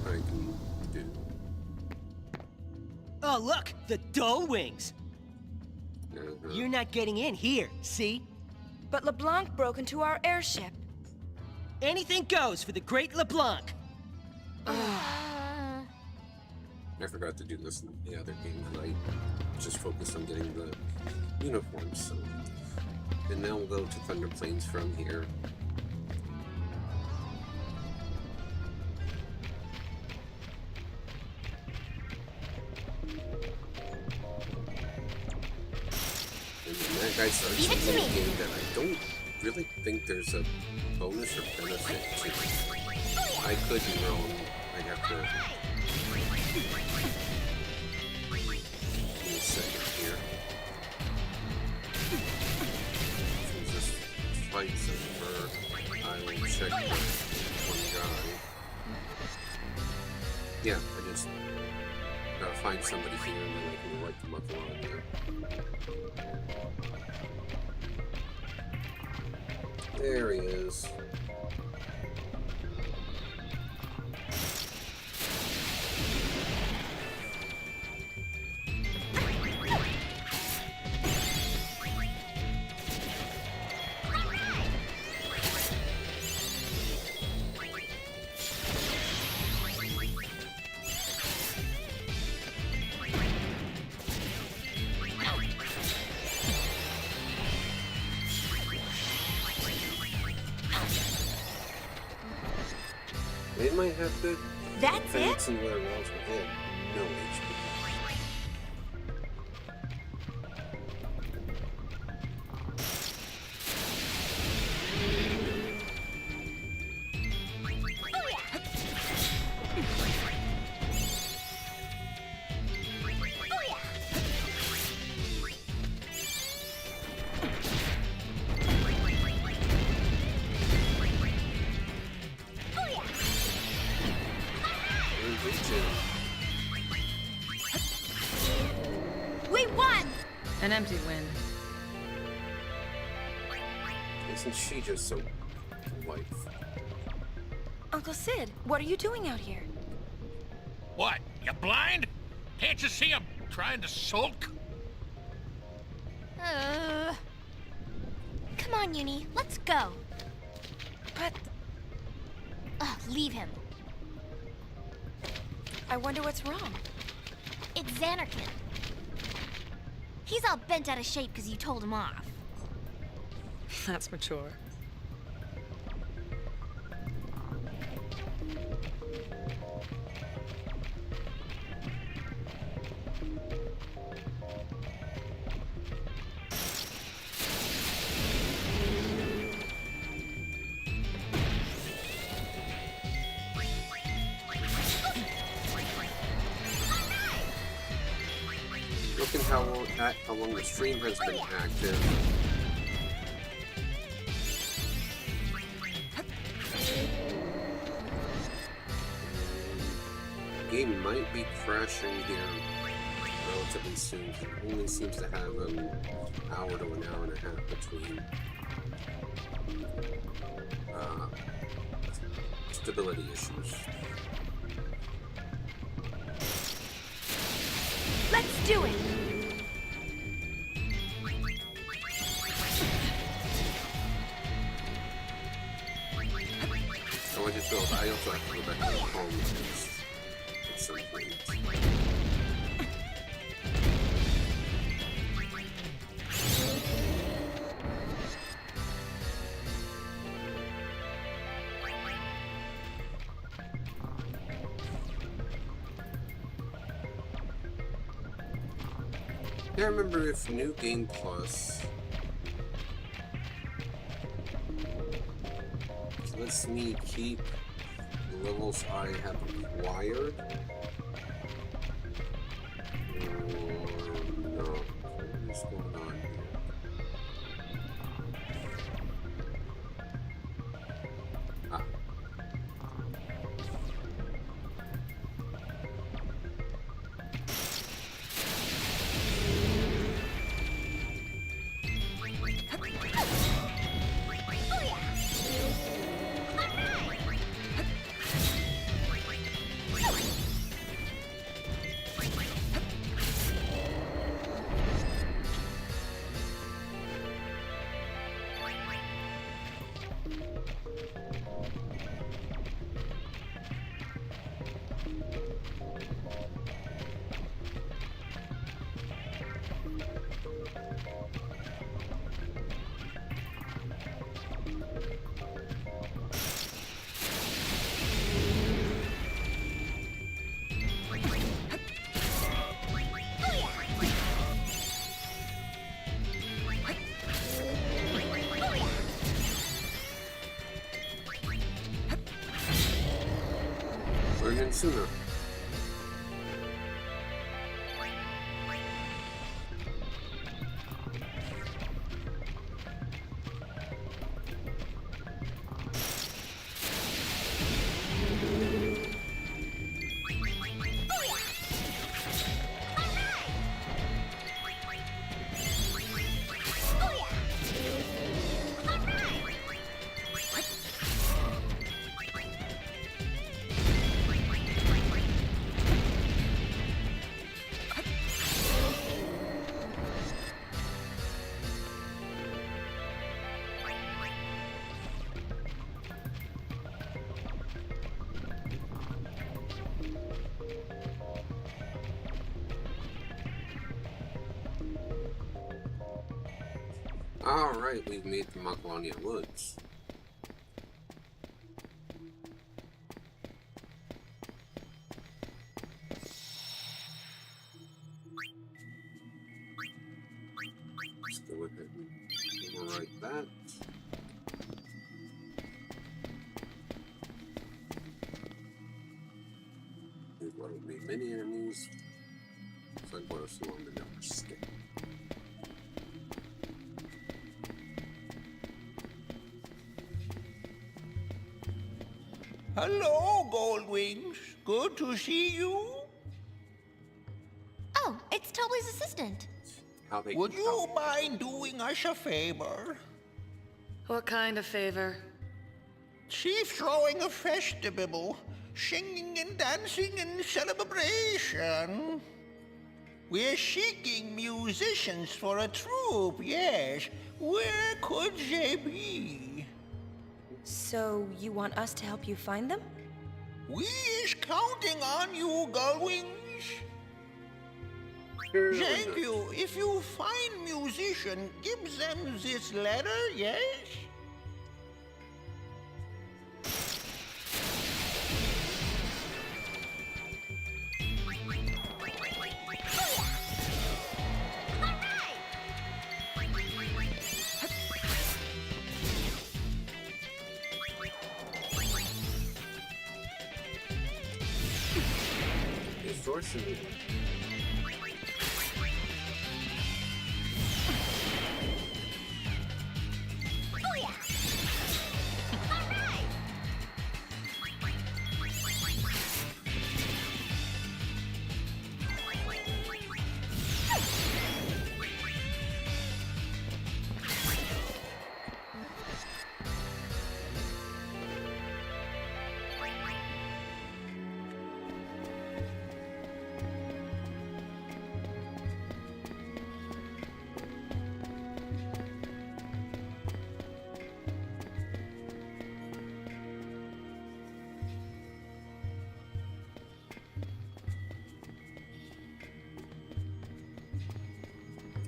that I can do. Oh, look! The Dome Wings! Uh-huh. You're not getting in here, see? But LeBlanc broke into our airship. Anything goes for the Great LeBlanc! I forgot to do this in the other game, and I just focused on getting the uniforms, so... And now we'll go to Thunder Plains from here. And then that guy starts Leave it to a me. game that I don't really think there's a bonus or benefit to. I could be wrong. I have to... Give me a second here. Since this fight's over, I will check this one guy. Yeah, I just gotta find somebody here and then I can write them up along there. There he is. They might have good That's defense it? and where walls within. No HP. We won! An empty win. Isn't she just so delightful? Uncle Sid, what are you doing out here? What? You blind? Can't you see I'm trying to sulk? Come on, Uni, let's go. But Ugh, leave him. I wonder what's wrong. It's Xanarkin. He's all bent out of shape because you told him off. That's mature. Looking how long the stream has been active. Game might be crashing here relatively soon. It only seems to have an hour to an hour and a half between stability issues. Let's do it! So I just feel I also have to go back to the home at some point. I remember if New Game Plus lets me keep the levels I have acquired, or sooner. Alright, we've made the Macalonia Woods. Let's go ahead and overwrite that. We've made many enemies. So I want to see on the number stick. Hello, Goldwings. Good to see you. Oh, it's Toby's assistant. Would you mind doing us a favor? What kind of favor? She's throwing a festival, singing and dancing in celebration. We're seeking musicians for a troupe, yes. Where could they be? So, you want us to help you find them? We is counting on you, Gullwings. Thank you. If you find musician, give them this letter, yes? Distortion.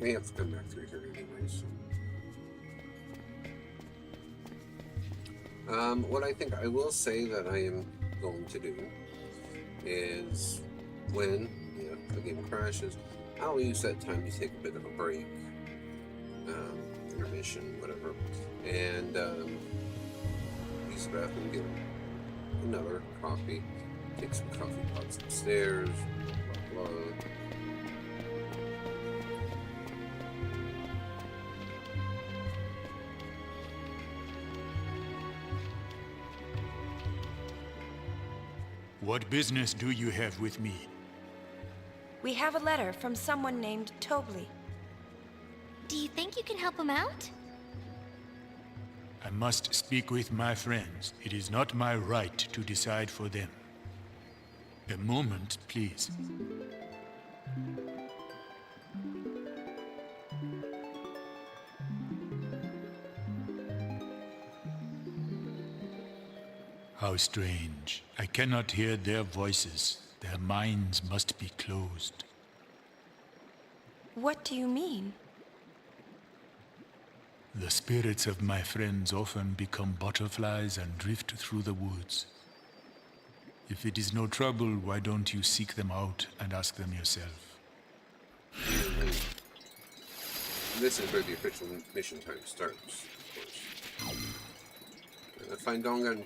We have to come back through here anyways. What I think I will say that I am going to do is when the game crashes, I'll use that time to take a bit of a break, intermission, whatever, and use the bathroom, get another coffee, take some coffee pots upstairs, blah, blah. What business do you have with me? We have a letter from someone named Tobley. Do you think you can help him out? I must speak with my friends. It is not my right to decide for them. A moment, please. How strange. I cannot hear their voices. Their minds must be closed. What do you mean? The spirits of my friends often become butterflies and drift through the woods. If it is no trouble, why don't you seek them out and ask them yourself? This is where the official mission time starts, of course. Find Donga and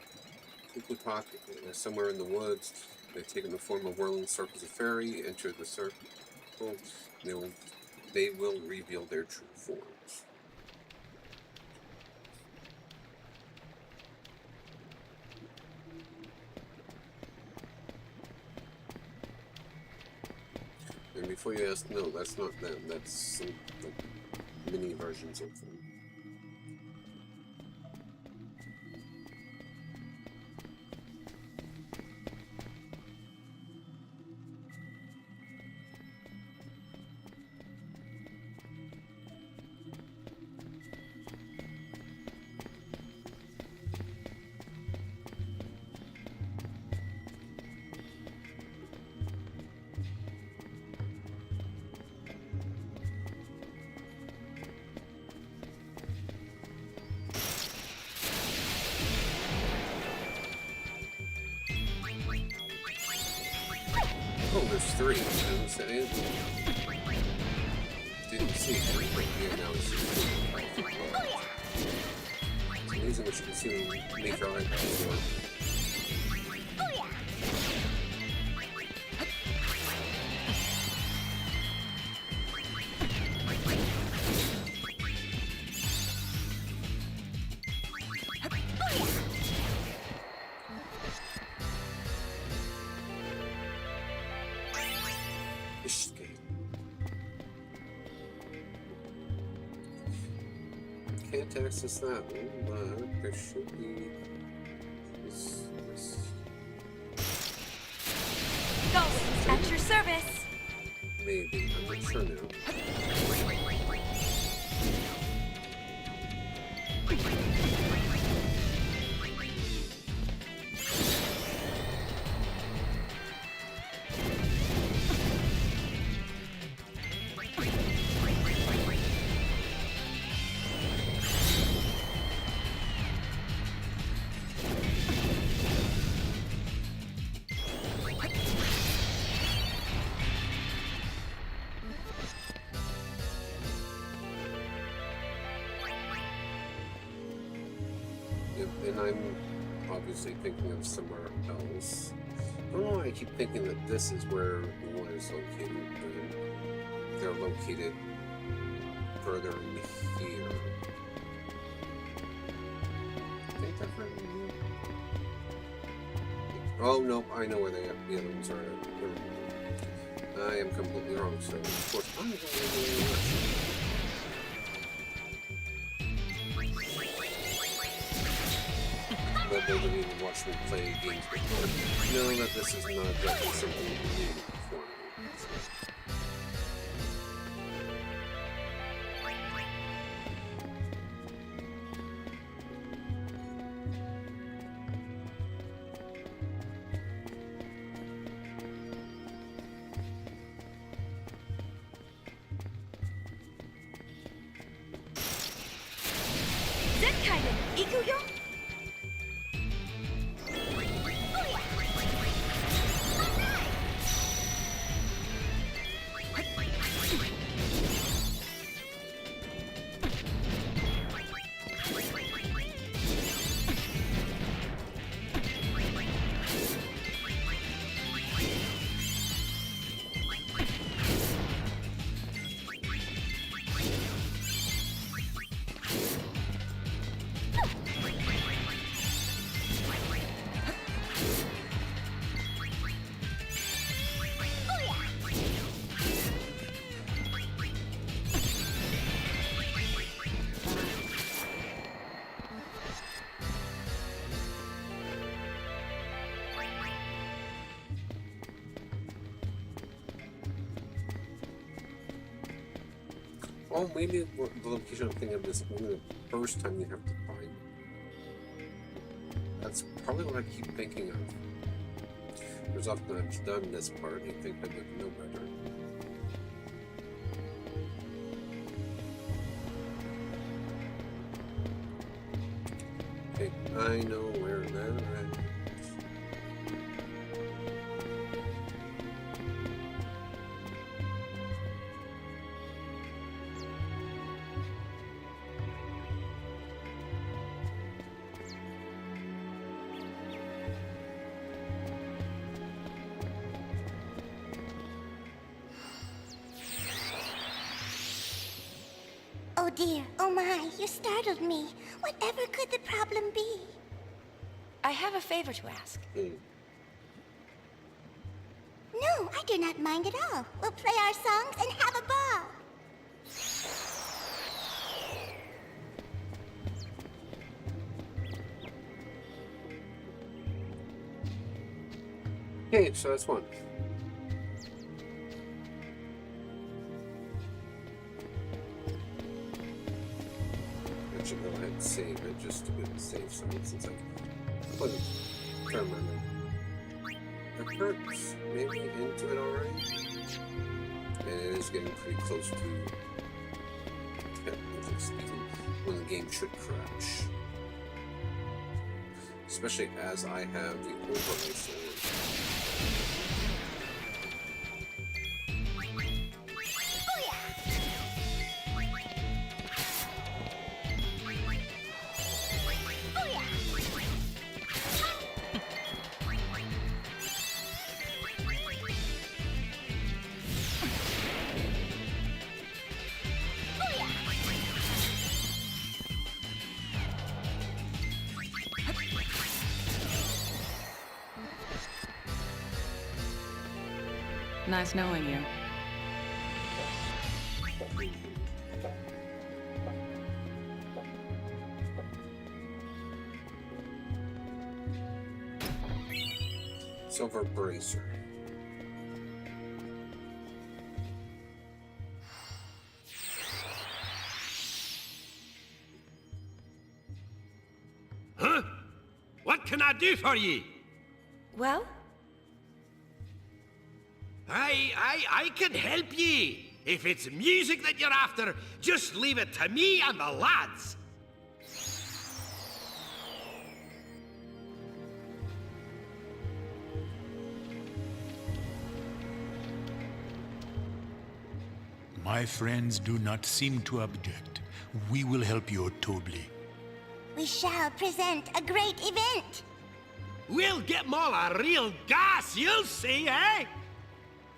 Kukutak somewhere in the woods. They've taken the form of whirling circles of fairy, enter the circle, they will reveal their true forms. And before you ask, no, that's not them, that's some mini versions of them. Oh, there's three. I didn't say anything. Didn't see three, but here now it's amazing what you can see when you make your eyeballs work. Can't access that one, but there should be this. Ghosts at your service. Maybe, I'm not sure now. And I'm obviously thinking of somewhere else. I don't know why I keep thinking that this is where the one is located, but they're located further in here. I think they're further in here. Oh no, I know where they are. The other ones are at. I am completely wrong, so of course I'm going to They didn't even watch me play games before. Know that this is not exactly something new for me. Zenkaiden, ikuyo? Oh, maybe the location I'm thinking of is only the first time you have to find it. That's probably what I keep thinking of. There's often I've done this part and you think I would know better. Okay, I know where that is. Oh dear, oh my, you startled me. Whatever could the problem be? I have a favor to ask. No, I do not mind at all. We'll play our songs and have a ball. Okay, so that's one. I should go ahead and save it just to be able to save something since I put it. Trying to remember. The perks maybe into it already. And it is getting pretty close to technically speaking when the game should crash. Especially as I have the overlay sword. Nice knowing you. Silver bracer. Huh? What can I do for ye? Well? I can help ye. If it's music that you're after, just leave it to me and the lads. My friends do not seem to object. We will help you, Tobli. We shall present a great event. We'll get 'em all a real gas, you'll see, eh?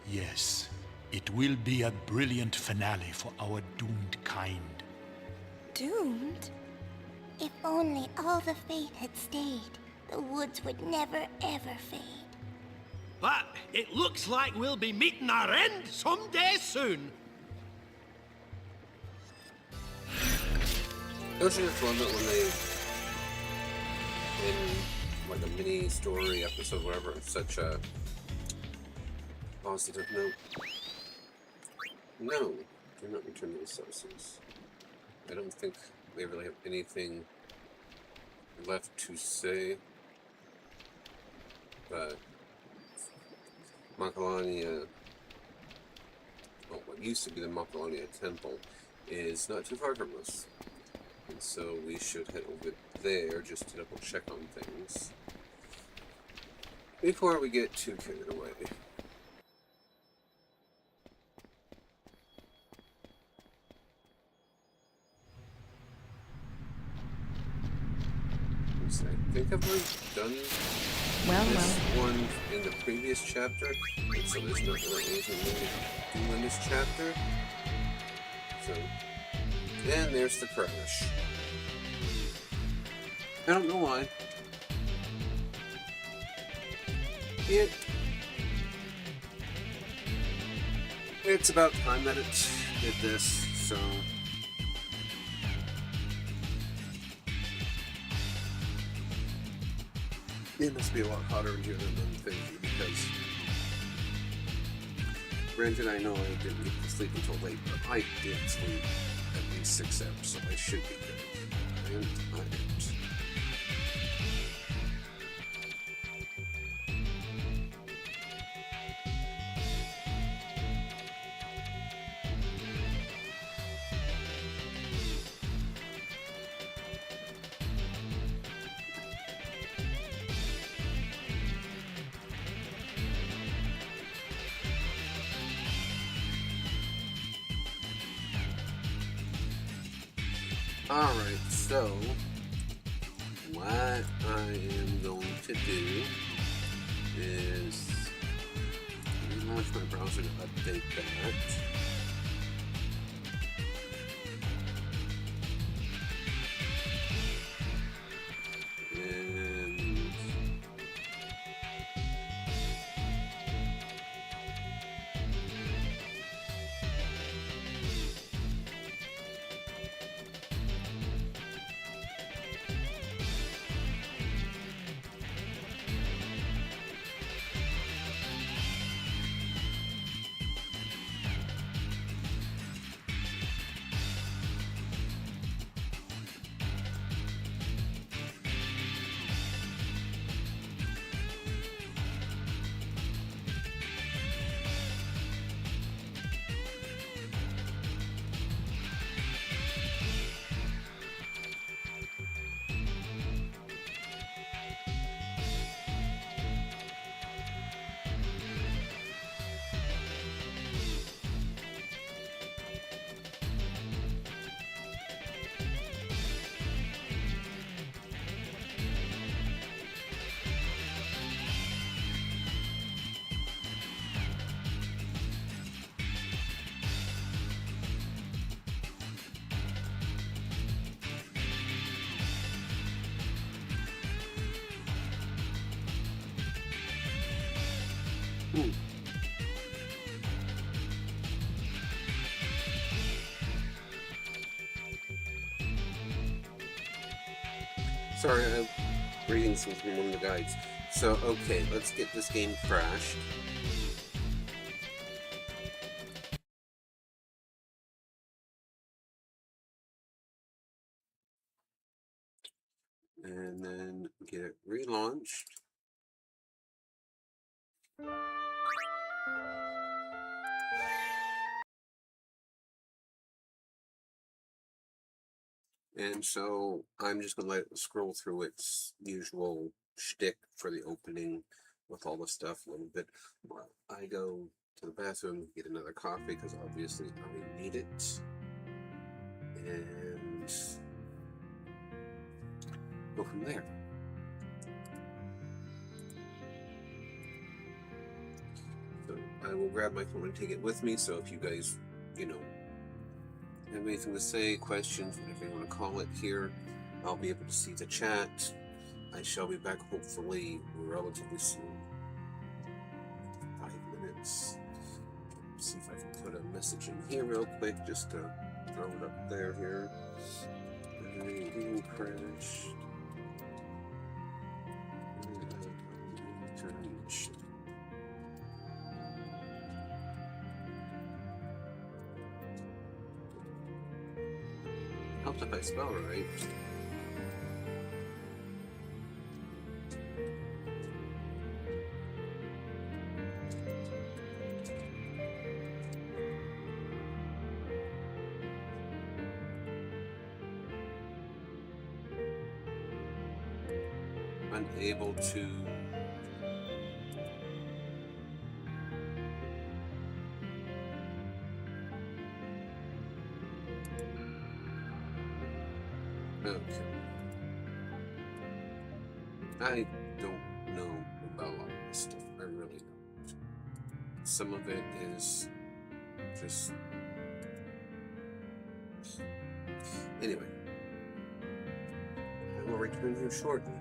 Yes, it will be a brilliant finale for our doomed kind. Doomed? If only all the faith had stayed, the woods would never ever fade. But it looks like we'll be meeting our end someday soon. Don't you just love it when they, in like a mini story episode, whatever, such a positive note? No, do not return to the sources. I don't think they really have anything left to say. But Macalania, well, what used to be the Macalania Temple, is not too far from us. And so we should head over there just to double check on things before we get too carried away. I think I've already done this one in the previous chapter, and so there's not really anything new to do in this chapter. So, and there's the crash. I don't know why. It's about time that it did this, so. It must be a lot hotter in here than I'm thinking, because granted, I know I didn't get to sleep until late, but I did sleep at least 6 hours, so I should be good. And I didn't. Alright, so what I am going to do is relaunch my browser to update that. Sorry, I'm reading some from one of the guides. So, okay, let's get this game crashed. And then get it relaunched. And so I'm just gonna let it scroll through its usual shtick for the opening with all the stuff a little bit. While I go to the bathroom, get another coffee because obviously I need it. And go from there. So I will grab my phone and take it with me. So if you guys, you know, have anything to say, questions, whatever you want to call it here, I'll be able to see the chat. I shall be back hopefully relatively soon. 5 minutes. See if I can put a message in here real quick, just to throw it up there here. Game crash. Helps if I spell right. Unable to okay. I don't know about all this stuff. I really don't. Some of it is just anyway. I will return here shortly.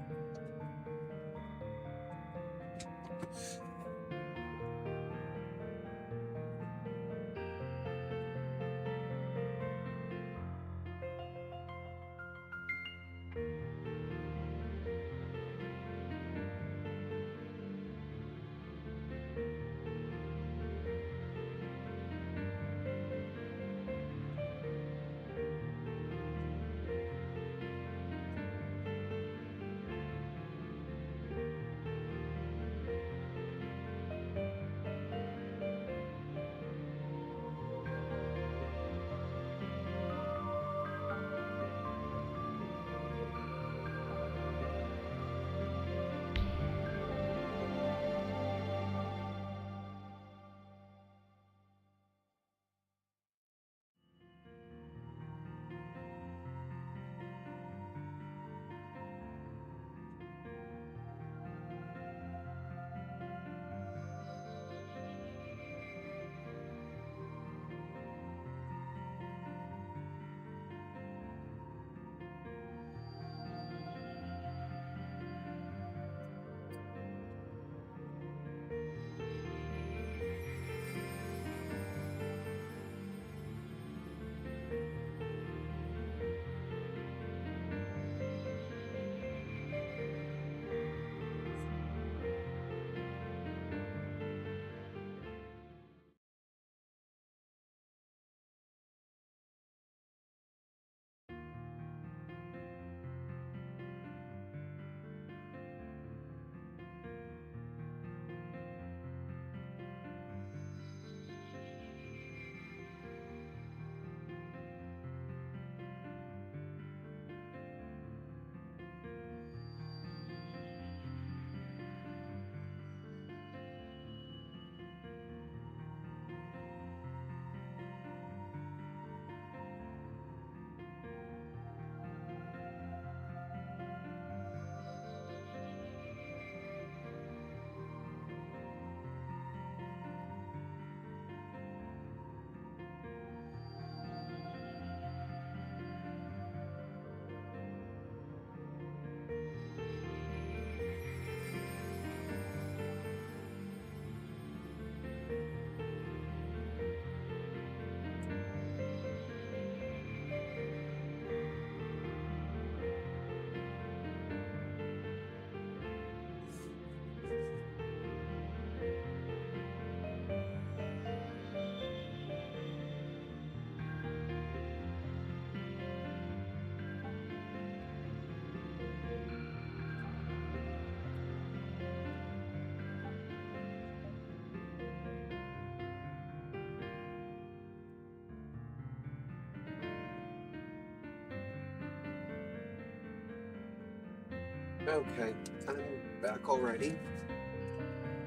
Okay, I'm back already.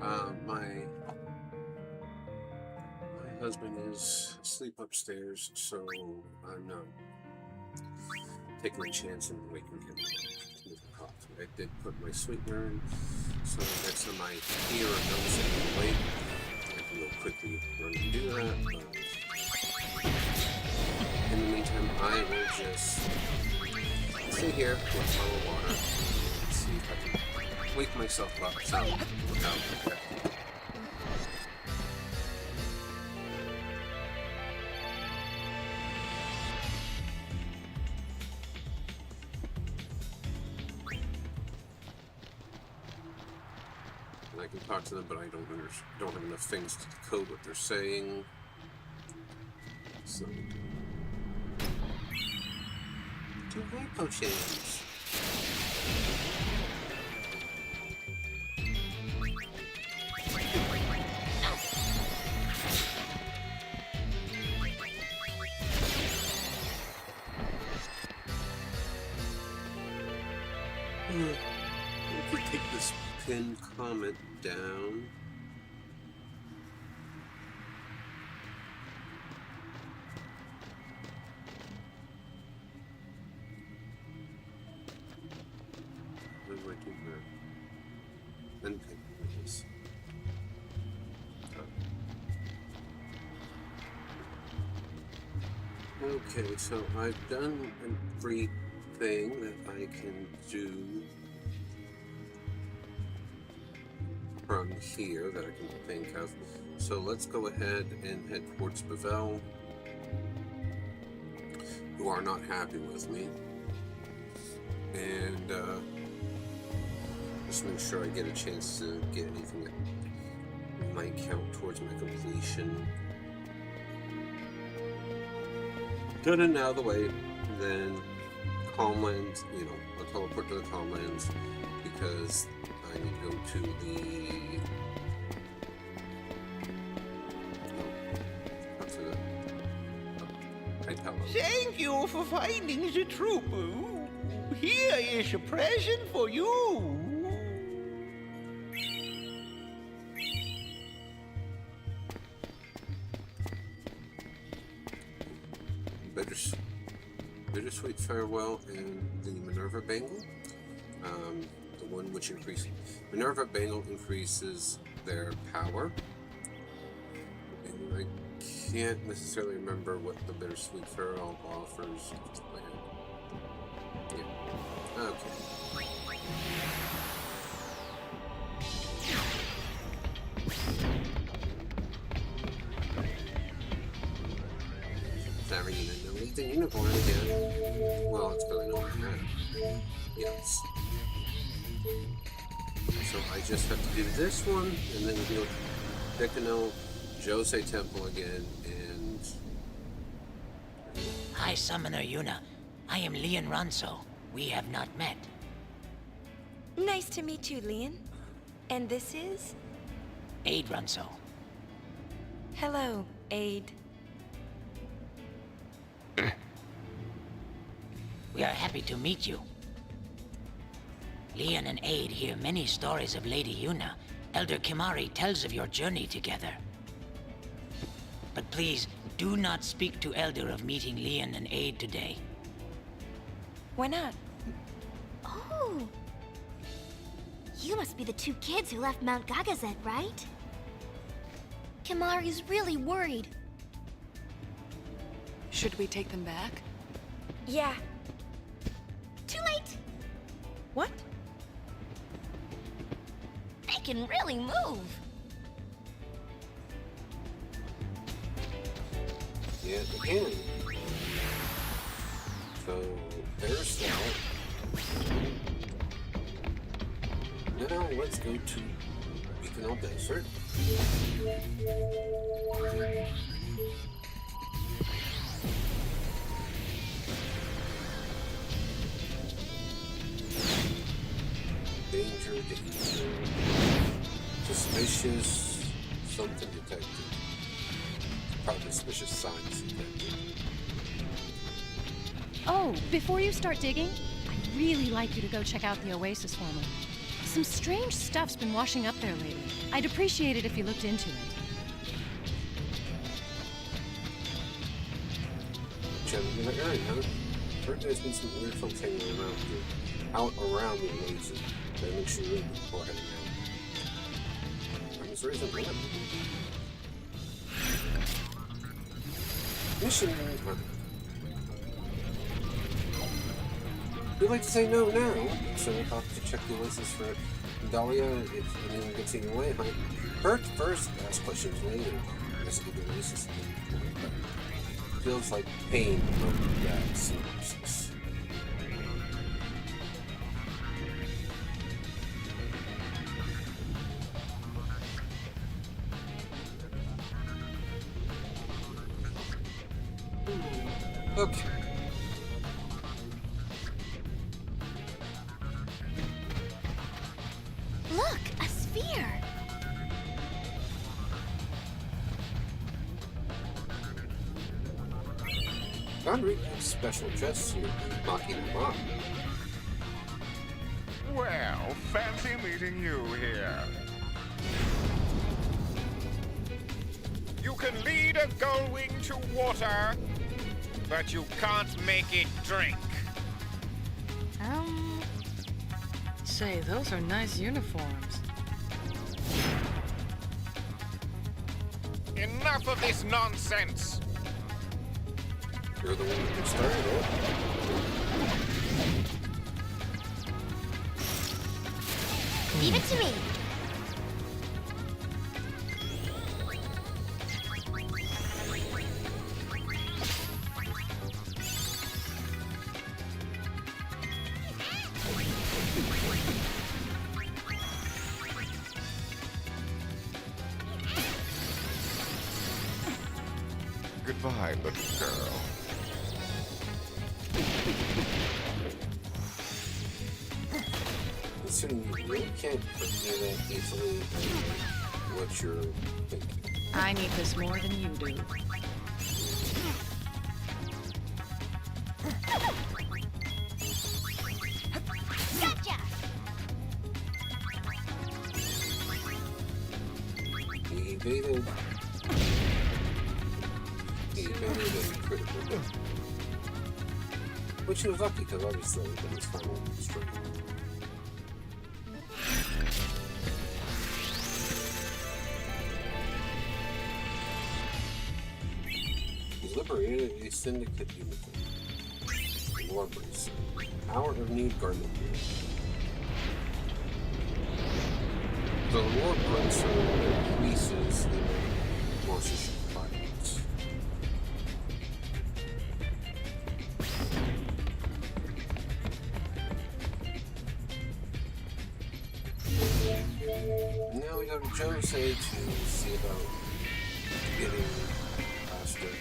My husband is asleep upstairs, so I'm not taking a chance in waking him with a cough. I did put my sweetener in, so next time I hear or notice him awake, I can go quickly run and do that. But in the meantime, I will just stay here with a bottle of water and see if I can wake myself up without affecting. And I can talk to them, but I don't have enough things to decode what they're saying. So, 2 high potions. If we take this pinned comment down. What do I do here? Unpick this. Okay, so I've done everything that I can do from here that I can think of. So let's go ahead and head towards Bavel, who are not happy with me. And just make sure I get a chance to get anything that might count towards my completion. Get it out of the way, then Calmlands, I'll teleport to the Calmlands because I need to go to the Thank you for finding the trooper. Here is a present for you. Bittersweet Farewell and the Minerva Bangle. The one which increases Minerva Bangle increases their power. And I can't necessarily remember what the Bittersweet Farewell offers. Yeah. Okay. The unicorn again. Well, it's going on now. Yes. So I just have to do this one, and then do Decano Jose Temple again, and... Hi, Summoner Yuna. I am Leon Ronso. We have not met. Nice to meet you, Leon. And this is? Aid Ronso. Hello, Aid. We are happy to meet you. Leon and Aid hear many stories of Lady Yuna. Elder Kimahri tells of your journey together. But please, do not speak to Elder of meeting Leon and Aid today. Why not? Oh! You must be the 2 kids who left Mount Gagazet, right? Kimahri's really worried. Should we take them back? Yeah. Too late! What? They can really move. Yeah, they can. So, there's that. Now, let's go to Beacon Desert. Danger. Suspicious. Something detected. Probably suspicious signs detected. Oh, before you start digging, I really like you to go check out the Oasis for me. Some strange stuff's been washing up there lately. I'd appreciate it if you looked into it. Generally, like, alright, huh? Heard there's been some weird folks hanging out around the Oasis. That makes you really go ahead and I'm sorry, something like Mission. We'd like to say no now, so we'll have to check the Oasis for Dahlia if anyone gets in your way, huh? Hurt first, ask questions later. Investigate the Oasis but feels like pain from that synopsis. Okay. Look, a sphere. Foundry has special chests here, knocking them up. Well, fancy meeting you here. You can lead a gullwing to water, but you can't make it drink. Say, those are nice uniforms. Enough of this nonsense. You're the one who started it. Leave it to me. Goodbye, little girl. Considering you really can't put me that easily what you're thinking. I need this more than you do. Gotcha! He evaded a critical hit. Which he was lucky because obviously it was final strike. He liberated a syndicate unicorn. Lore Bracer. Hour of Need Garment. The Lore Bracer increases the monstership violence. Now we go to Jose to see about getting faster.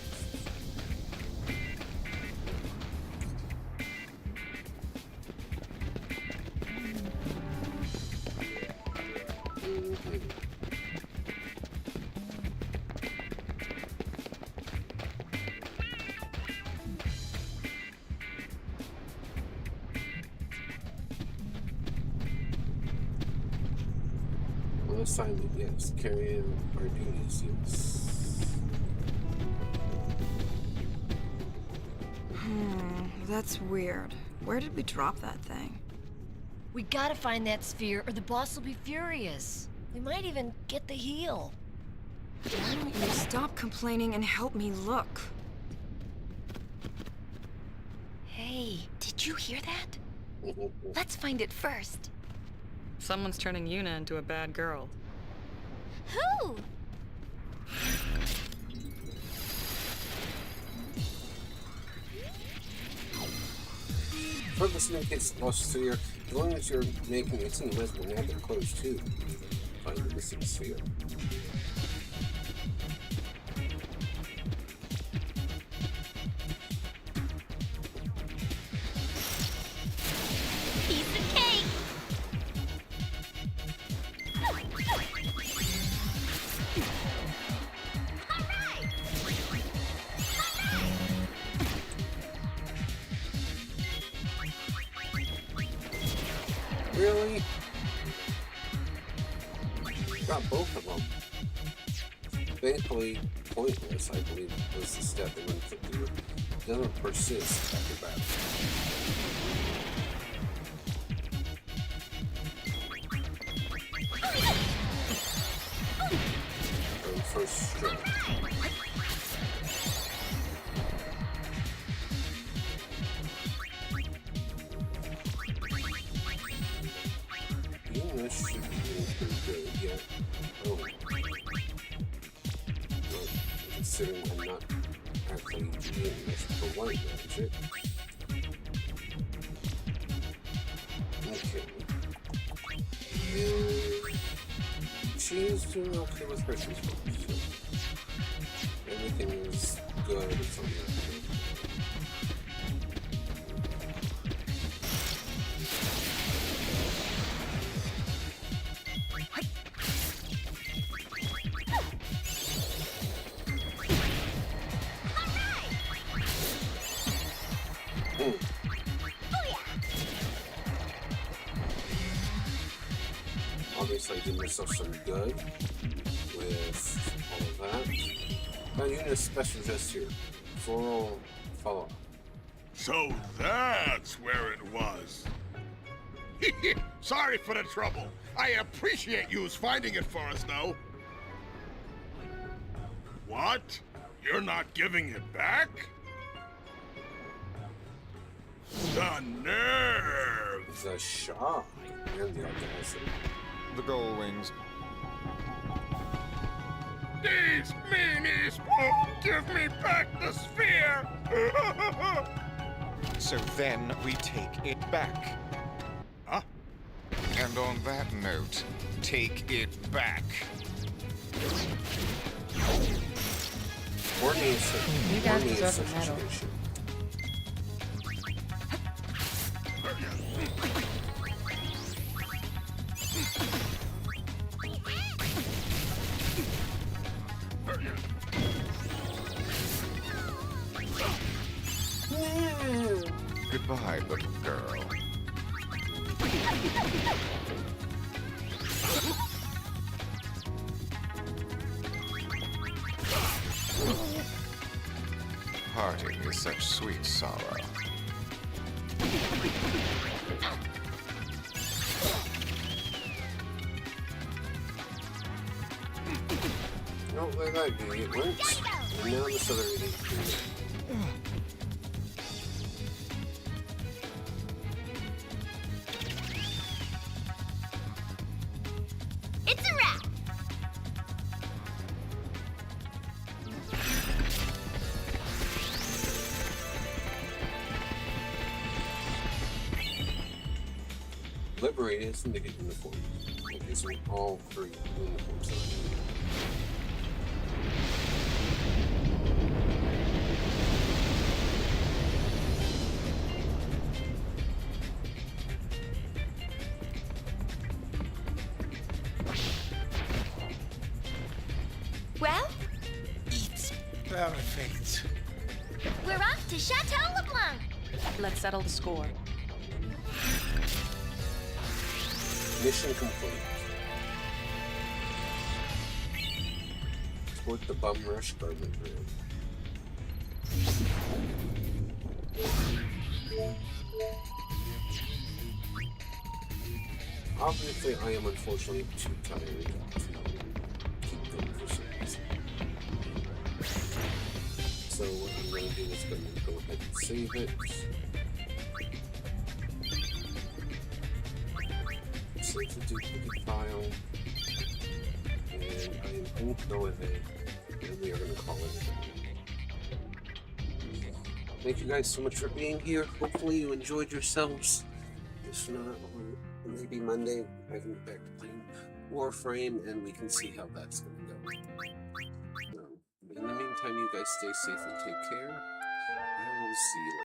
Assignment, yes. Carry out our duties, yes. That's weird. Where did we drop that thing? We gotta find that sphere, or the boss will be furious. We might even get the heel. Why don't you stop complaining and help me look? Hey, did you hear that? Let's find it first. Someone's turning Yuna into a bad girl. Who? For the syndicate's lost sphere, as long as you're making it seem less than that, they're close too. Find the missing sphere. Piece of cake! Really? Got both of them. Thankfully, pointless, I believe, was the step that went through. Doesn't persist after battle. First stroke. This should be doing pretty good, yeah. Oh. Well, considering I'm not actually doing this for white magic. Okay. She's doing okay with her response, so everything is good. It's on that. Obviously, I did myself some good with all of that. Now, you need a special just here. Floral follow-up. So that's where it was. Sorry for the trouble. I appreciate yous finding it for us, though. What? You're not giving it back? The nerve! The shine and the audacity. The Gullwings. These meanies won't give me back the sphere! So then we take it back. Huh? And on that note, take it back. You guys deserve a medal. Goodbye, little girl. Parting is such sweet sorrow. No, let that be. It went. And now this other idiot. It's a wrap! Liberated isn't to get uniform. Okay, so all three uniforms. Well, It's perfect. we're off to Chateau LeBlanc. Let's settle the score. Mission complete. Export the Bum Rush Garment Room. Obviously, I am unfortunately too tired to keep going for some reason. So what I'm going to do is going to go ahead and save it. Save the duplicate file. And I am going to go ahead and we are going to call it a day. Thank you guys so much for being here. Hopefully you enjoyed yourselves. If not, maybe Monday I can get back to playing Warframe and we can see how that's going to go. So, in the meantime, you guys stay safe and take care. I will see you later.